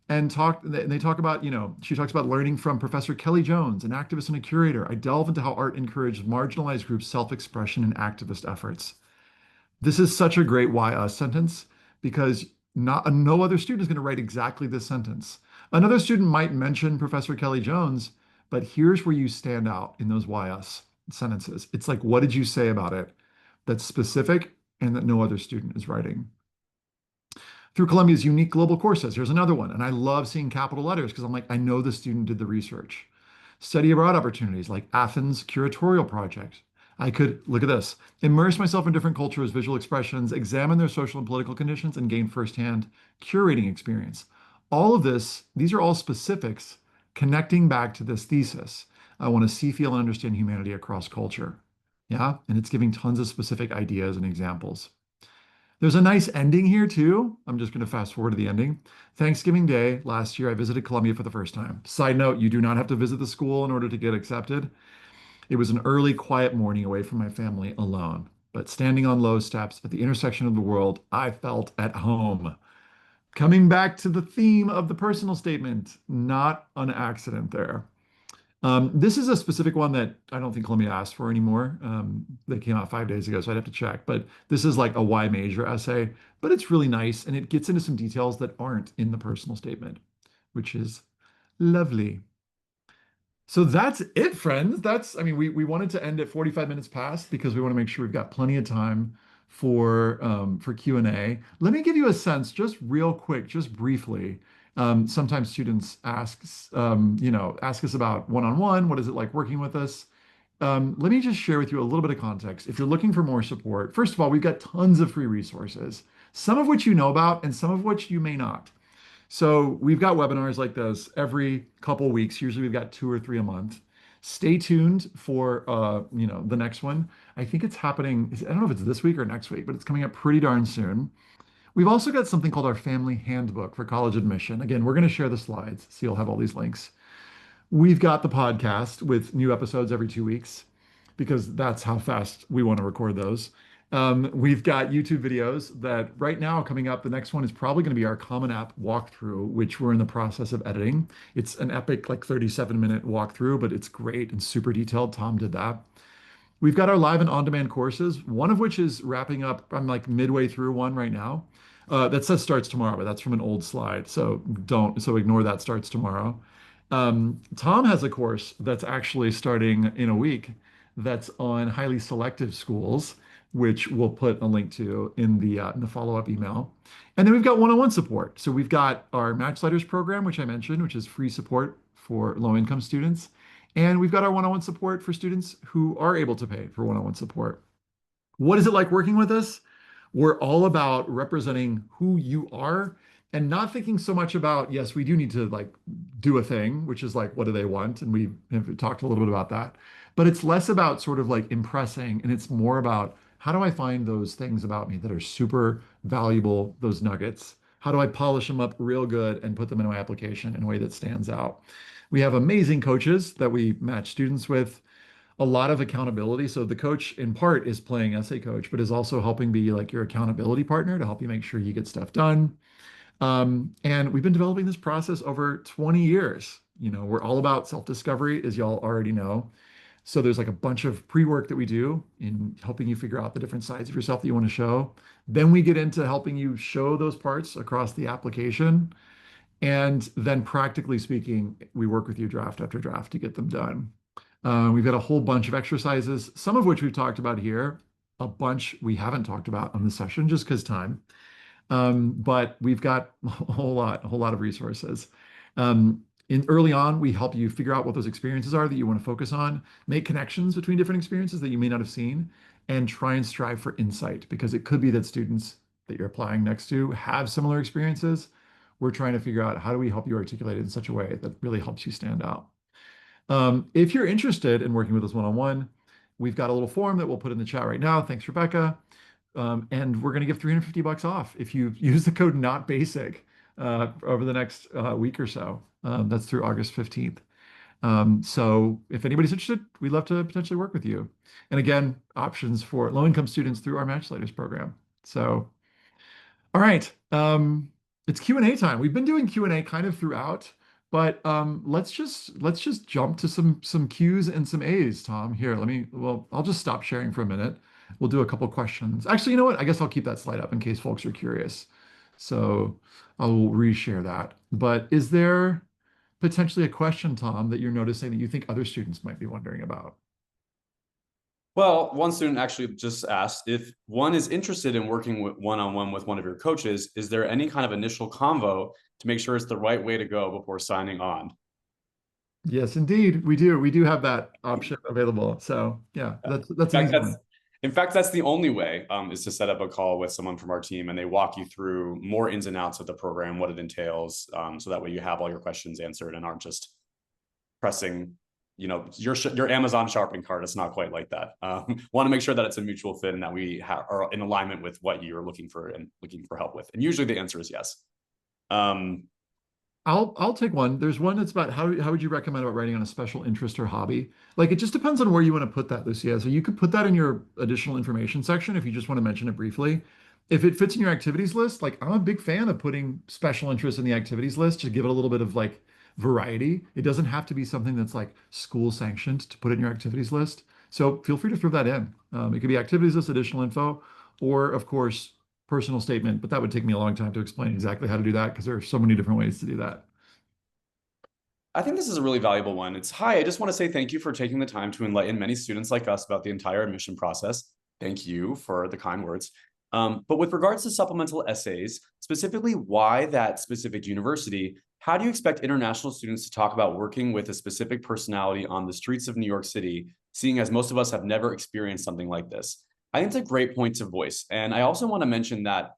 and they talk about, she talks about learning from Professor Kelly Jones, an activist and a curator. I delve into how art encouraged marginalized groups' self-expression and activist efforts. This is such a great why us sentence because no other student is going to write exactly this sentence. Another student might mention Professor Kelly Jones, but here's where you stand out in those why us sentences. It's like, what did you say about it that's specific and that no other student is writing? Through Columbia's unique global courses, here's another one. And I love seeing capital letters because I'm like, I know the student did the research. Study abroad opportunities like Athens Curatorial Project. I could, look at this, immerse myself in different cultures, visual expressions, examine their social and political conditions, and gain firsthand curating experience. All of this, these are all specifics connecting back to this thesis. I want to see, feel, and understand humanity across culture. Yeah, and it's giving tons of specific ideas and examples. There's a nice ending here too. I'm just going to fast forward to the ending. Thanksgiving Day last year, I visited Columbia for the first time. Side note, you do not have to visit the school in order to get accepted. It was an early, quiet morning away from my family alone. But standing on low steps at the intersection of the world, I felt at home. Coming back to the theme of the personal statement, not an accident there. This is a specific one that I don't think Columbia asked for anymore. They came out 5 days ago, so I'd have to check. But this is like a why major essay, but it's really nice and it gets into some details that aren't in the personal statement, which is lovely. So that's it, friends. I mean, we wanted to end at 45 minutes past because we want to make sure we've got plenty of time for Q&A. Let me give you a sense, just real quick, just briefly. Sometimes students ask us about one-on-one, what is it like working with us? Let me just share with you a little bit of context. If you're looking for more support, first of all, we've got tons of free resources, some of which you know about and some of which you may not. So we've got webinars like this every couple weeks. Usually we've got 2 or 3 a month. Stay tuned for the next one. I think it's happening. I don't know if it's this week or next week, but it's coming up pretty darn soon. We've also got something called our family handbook for college admission. Again, we're going to share the slides, so you'll have all these links. We've got the podcast with new episodes every 2 weeks because that's how fast we want to record those. We've got YouTube videos that right now coming up. The next one is probably going to be our Common App walkthrough, which we're in the process of editing. It's an epic, like 37-minute walkthrough, but it's great and super detailed. Tom did that. We've got our live and on-demand courses, one of which is wrapping up. I'm like midway through one right now. That says starts tomorrow, but that's from an old slide. So ignore that starts tomorrow. Tom has a course that's actually starting in a week that's on highly selective schools, which we'll put a link to in the follow-up email. And then we've got one-on-one support. So we've got our Match Sliders program, which I mentioned, which is free support for low-income students. And we've got our one-on-one support for students who are able to pay for one-on-one support. What is it like working with us? We're all about representing who you are and not thinking so much about, yes, we do need to like do a thing, which is like, what do they want? And we have talked a little bit about that. But it's less about sort of like impressing, and it's more about how do I find those things about me that are super valuable, those nuggets? How do I polish them up real good and put them in my application in a way that stands out? We have amazing coaches that we match students with, a lot of accountability. So the coach in part is playing essay coach, but is also helping be like your accountability partner to help you make sure you get stuff done. And we've been developing this process over 20 years. We're all about self-discovery, as y'all already know. So there's like a bunch of pre-work that we do in helping you figure out the different sides of yourself that you want to show. Then we get into helping you show those parts across the application. And then practically speaking, we work with you draft after draft to get them done. We've got a whole bunch of exercises, some of which we've talked about here, a bunch we haven't talked about on the session just because time. But we've got a whole lot of resources. In early on, we help you figure out what those experiences are that you want to focus on, make connections between different experiences that you may not have seen, and try and strive for insight because it could be that students that you're applying next to have similar experiences. We're trying to figure out how do we help you articulate it in such a way that really helps you stand out. If you're interested in working with us one-on-one, we've got a little form that we'll put in the chat right now. Thanks, Rebecca. And we're going to give $350 off if you use the code not basic over the next week or so. That's through August 15th. So if anybody's interested, we'd love to potentially work with you. And again, options for low-income students through our Match Sliders program. So, all right. It's Q&A time. We've been doing Q&A kind of throughout, but let's just jump to some Q's and some A's, Tom. Here, I'll just stop sharing for a minute. We'll do a couple questions. Actually, you know what? I guess I'll keep that slide up in case folks are curious. So I'll reshare that. But is there potentially a question, Tom, that you're noticing that you think other students might be wondering about? Well, one student actually just asked if one is interested in working with one-on-one with one of your coaches, is there any kind of initial convo to make sure it's the right way to go before signing on? Yes, indeed, we do. We do have that option available. So yeah, In that's an fact, easy that's one. in fact, that's the only way is to set up a call with someone from our team and they walk you through more ins and outs of the program, what it entails, so that way you have all your questions answered and aren't just pressing, your Amazon shopping cart. It's not quite like that. Want to make sure that it's a mutual fit and that we are in alignment with what you're looking for and looking for help with. And usually the answer is yes. I'll take one. There's one that's about how would you recommend about writing on a special interest or hobby? Like it just depends on where you want to put that, Lucia. So you could put that in your additional information section if you just want to mention it briefly. If it fits in your activities list, like I'm a big fan of putting special interests in the activities list to give it a little bit of like variety. It doesn't have to be something that's like school sanctioned to put in your activities list. So feel free to throw that in. It could be activities list, additional info, or of course, personal statement, but that would take me a long time to explain exactly how to do that because there are so many different ways to do that. I think this is a really valuable one. It's hi, I just want to say thank you for taking the time to enlighten many students like us about the entire admission process. Thank you for the kind words. But with regards to supplemental essays, specifically why that specific university, how do you expect international students to talk about working with a specific personality on the streets of New York City, seeing as most of us have never experienced something like this? I think it's a great point to voice. And I also want to mention that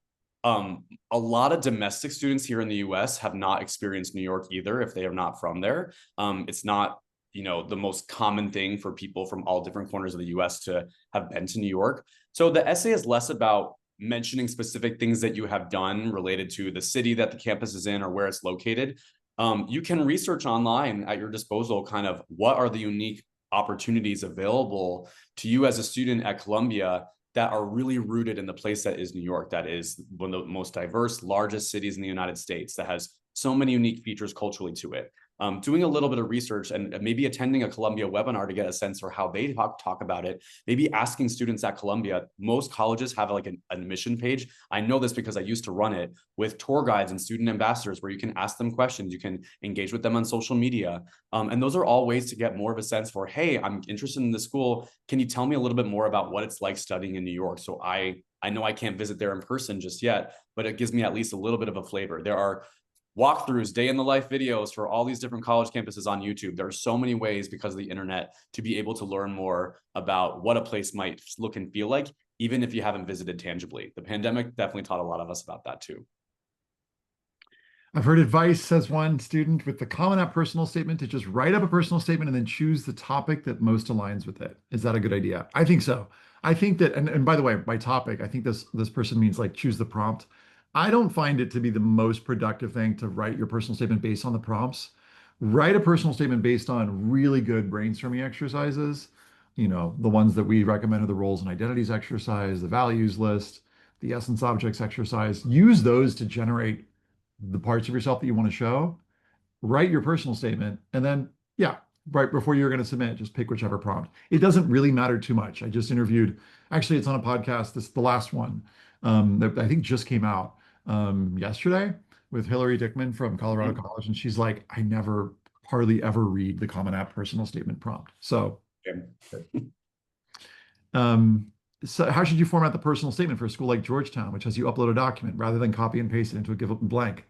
a lot of domestic students here in the US have not experienced New York either if they are not from there. It's not, the most common thing for people from all different corners of the US to have been to New York. So the essay is less about mentioning specific things that you have done related to the city that the campus is in or where it's located. You can research online at your disposal kind of what are the unique opportunities available to you as a student at Columbia that are really rooted in the place that is New York, that is one of the most diverse, largest cities in the United States, that has so many unique features culturally to it. Doing a little bit of research and maybe attending a Columbia webinar to get a sense for how they talk about it. Maybe asking students at Columbia, most colleges have like an admission page. I know this because I used to run it with tour guides and student ambassadors where you can ask them questions. You can engage with them on social media. And those are all ways to get more of a sense for, hey, I'm interested in the school. Can you tell me a little bit more about what it's like studying in New York? So I know I can't visit there in person just yet, but it gives me at least a little bit of a flavor. There are walkthroughs, day in the life videos for all these different college campuses on YouTube. There are so many ways because of the internet to be able to learn more about what a place might look and feel like, even if you haven't visited tangibly. The pandemic definitely taught a lot of us about that too. I've heard advice, says one student, with the Common App personal statement to just write up a personal statement and then choose the topic that most aligns with it. Is that a good idea? I think so. I think that, and by the way, by topic, I think this person means like choose the prompt. I don't find it to be the most productive thing to write your personal statement based on the prompts. Write a personal statement based on really good brainstorming exercises. The ones that we recommend are the roles and identities exercise, the values list, the essence objects exercise. Use those to generate the parts of yourself that you want to show, write your personal statement, and then, yeah, right before you're going to submit, just pick whichever prompt. It doesn't really matter too much. I just interviewed, actually, it's on a podcast, the last one that I think just came out yesterday with Hillary Dickman from Colorado College. And she's like, I never hardly ever read the Common App personal statement prompt. So, so how should you format the personal statement for a school like Georgetown, which has you upload a document rather than copy and paste it into a given blank?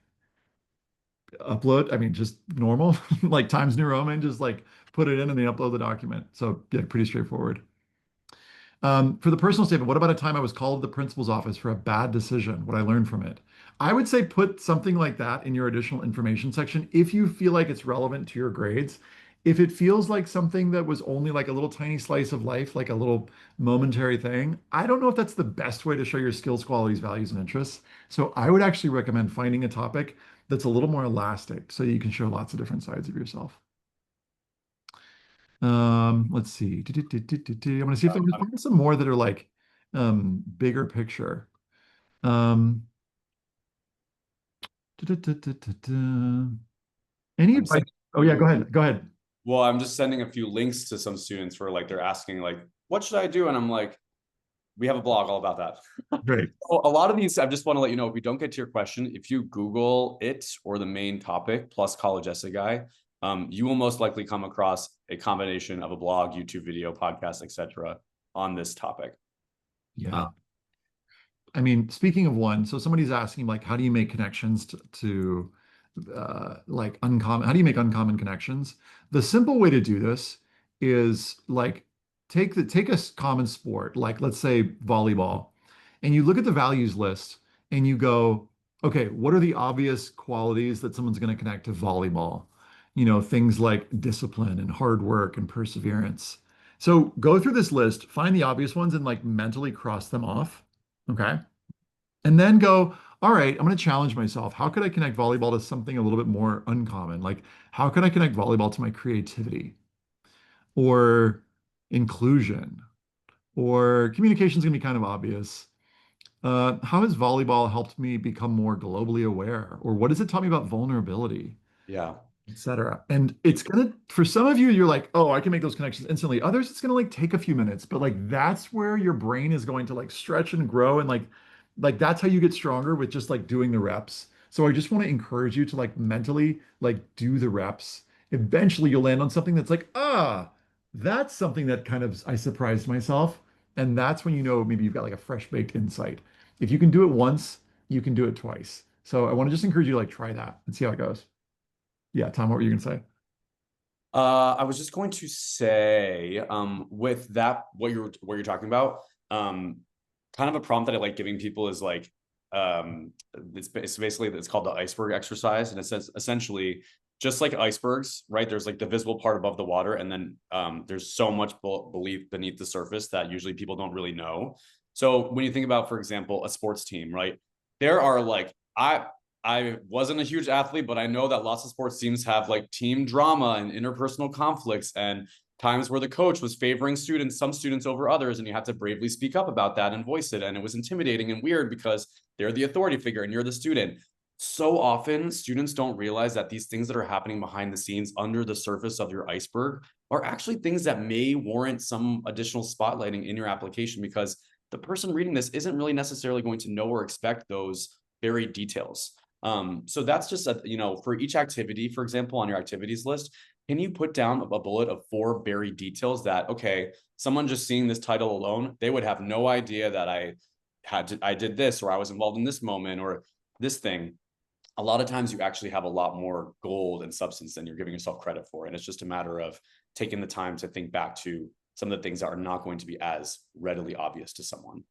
Upload, I mean, just normal, like Times New Roman, just like put it in and then upload the document. So yeah, pretty straightforward. For the personal statement, what about a time I was called to the principal's office for a bad decision? What I learned from it? I would say put something like that in your additional information section if you feel like it's relevant to your grades. If it feels like something that was only like a little tiny slice of life, like a little momentary thing, I don't know if that's the best way to show your skills, qualities, values, and interests. So I would actually recommend finding a topic that's a little more elastic so you can show lots of different sides of yourself. Let's see. I'm gonna see if I can find some more that are like bigger picture. Um, any I'm advice? sending Oh yeah, go ahead. Go ahead. Well, I'm just sending a few links to some students where like they're asking like, what should I do? And I'm like, we have a blog all about that. Great. So a lot of these, I just want to let you know, if we don't get to your question, if you Google it or the main topic plus college essay guy, you will most likely come across a combination of a blog, YouTube video, podcast, etc. on this topic. Yeah. I mean, speaking of one, so somebody's asking like, how do you make connections to like uncommon, how do you make uncommon connections? The simple way to do this is like take a common sport, like let's say volleyball, and you look at the values list and you go, okay, what are the obvious qualities that someone's going to connect to volleyball? Things like discipline and hard work and perseverance. So go through this list, find the obvious ones and like mentally cross them off. Okay. And then go, all right, I'm going to challenge myself. How could I connect volleyball to something a little bit more uncommon? Like, how can I connect volleyball to my creativity or inclusion or communication is going to be kind of obvious. How has volleyball helped me become more globally aware? Or what has it taught me about vulnerability? Yeah. etc. And it's gonna, for some of you, you're like, oh, I can make those connections instantly. Others, it's gonna like take a few minutes, but like that's where your brain is going to like stretch and grow, and like that's how you get stronger with just like doing the reps. So I just want to encourage you to like mentally like do the reps. Eventually you'll land on something that's like, ah, that's something that kind of I surprised myself. And that's when you know maybe you've got like a fresh baked insight. If you can do it once, you can do it twice. So I want to just encourage you to like try that and see how it goes. Yeah, Tom, what were you gonna say? I was just going to say, with that, what you're talking about, kind of a prompt that I like giving people is like, it's basically it's called the iceberg exercise, and it says essentially just like icebergs, right? There's like the visible part above the water, and then there's so much belief beneath the surface that usually people don't really know. So when you think about, for example, a sports team, right? There are like I wasn't a huge athlete, but I know that lots of sports teams have like team drama and interpersonal conflicts and times where the coach was favoring students, some students over others, and you had to bravely speak up about that and voice it. And it was intimidating and weird because they're the authority figure and you're the student. So often, students don't realize that these things that are happening behind the scenes under the surface of your iceberg are actually things that may warrant some additional spotlighting in your application because the person reading this isn't really necessarily going to know or expect those buried details. So that's just for each activity, for example, on your activities list, can you put down a bullet of 4 buried details that, okay, someone just seeing this title alone, they would have no idea that I did this, or I was involved in this moment, or this thing. A lot of times you actually have a lot more gold and substance than you're giving yourself credit for. And it's just a matter of taking the time to think back to some of the things that are not going to be as readily obvious to someone.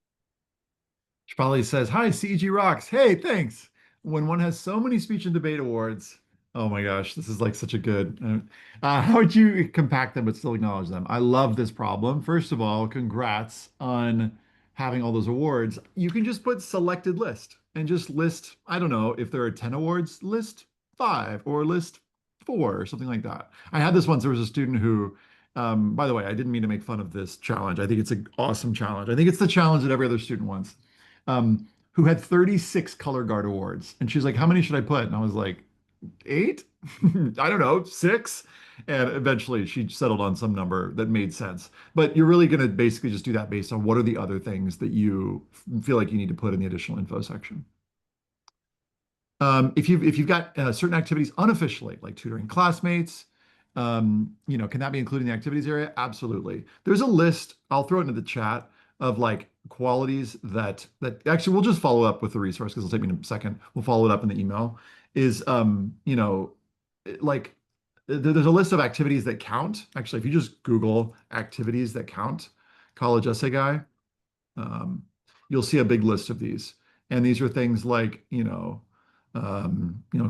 Shpali says, "Hi, CG rocks. Hey, thanks." When one has so many speech and debate awards, oh my gosh, this is like such a good. How would you compact them but still acknowledge them? I love this problem. First of all, congrats on having all those awards. You can just put selected list and just list, I don't know, if there are 10 awards, list five or list four or something like that. I had this once. There was a student who, by the way, I didn't mean to make fun of this challenge. I think it's an awesome challenge. I think it's the challenge that every other student wants, who had 36 color guard awards. And she's like, how many should I put? And I was like, eight? I don't know, six. And eventually she settled on some number that made sense. But you're really going to basically just do that based on what are the other things that you feel like you need to put in the additional info section. If you've got certain activities unofficially, like tutoring classmates, can that be included in the activities area? Absolutely. There's a list, I'll throw it into the chat, of like qualities that actually we'll just follow up with the resource because it'll take me a second. We'll follow it up in the email. Is like there's a list of activities that count. Actually, if you just Google activities that count, college essay guy, um, you'll see a big list of these. And these are things like,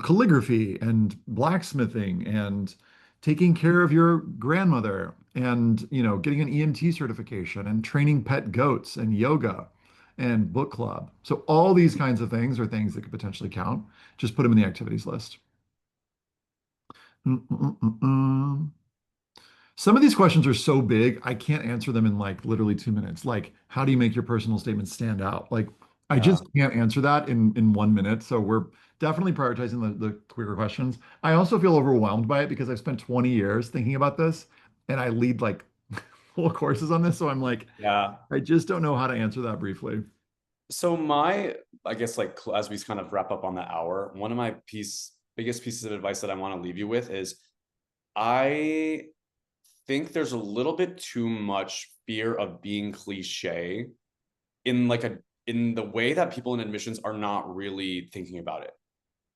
calligraphy and blacksmithing and taking care of your grandmother and, getting an EMT certification and training pet goats and yoga and book club. So all these kinds of things are things that could potentially count. Just put them in the activities list. Mm, mm, mm, mm. Some of these questions are so big, I can't answer them in like literally 2 minutes. Like, how do you make your personal statement stand out? Like, I Yeah. just can't answer that in 1 minute. So we're definitely prioritizing the quicker questions. I also feel overwhelmed by it because I've spent 20 years thinking about this and I lead like whole courses on this. So I'm like, Yeah. I just don't know how to answer that briefly. So I guess like as we kind of wrap up on the hour, one of my biggest pieces of advice that I want to leave you with is I think there's a little bit too much fear of being cliche in in the way that people in admissions are not really thinking about it.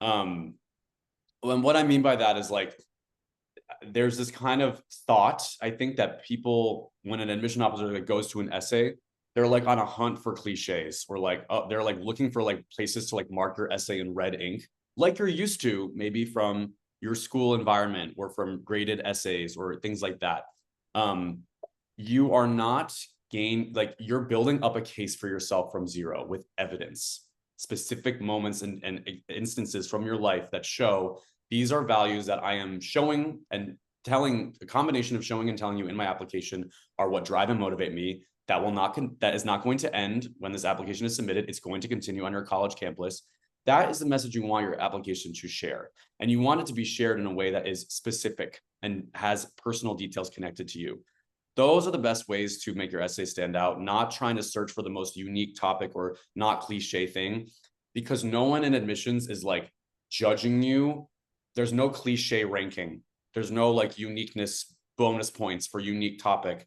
Um, and what I mean by that is like there's this kind of thought, I think, that people, when an admission officer like goes to an essay, they're like on a hunt for cliches, or like they're like looking for like places to like mark your essay in red ink, like you're used to maybe from your school environment or from graded essays or things like that. Um, you are not like you're building up a case for yourself from zero with evidence, specific moments and instances from your life that show these are values that I am showing and telling. A combination of showing and telling you in my application are what drive and motivate me. That is not going to end when this application is submitted. It's going to continue on your college campus. That is the message you want your application to share. And you want it to be shared in a way that is specific and has personal details connected to you. Those are the best ways to make your essay stand out, not trying to search for the most unique topic or not cliche thing, because no one in admissions is like judging you. There's no cliche ranking. There's no like uniqueness bonus points for unique topic.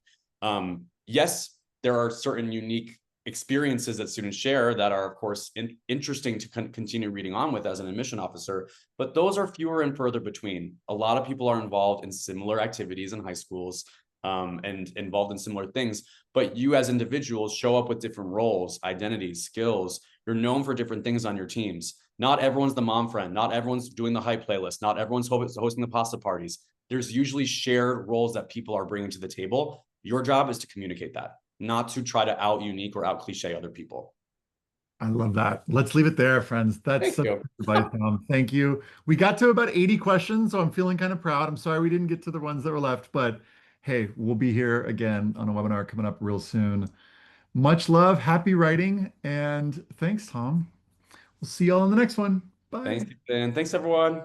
Yes, there are certain unique experiences that students share that are, of course, interesting to continue reading on with as an admission officer, but those are fewer and further between. A lot of people are involved in similar activities in high schools and involved in similar things, but you as individuals show up with different roles, identities, skills. You're known for different things on your teams. Not everyone's the mom friend. Not everyone's doing the hype playlist. Not everyone's hosting the pasta parties. There's usually shared roles that people are bringing to the table. Your job is to communicate that, not to try to out unique or out cliche other people. I love that. Let's leave it there, friends. That's Thank such you. good advice, Tom. Thank you. We got to about 80 questions, so I'm feeling kind of proud. I'm sorry we didn't get to the ones that were left, but hey, we'll be here again on a webinar coming up real soon. Much love, happy writing, and thanks, Tom. We'll see y'all on the next one. Thanks, Bye. and thanks everyone.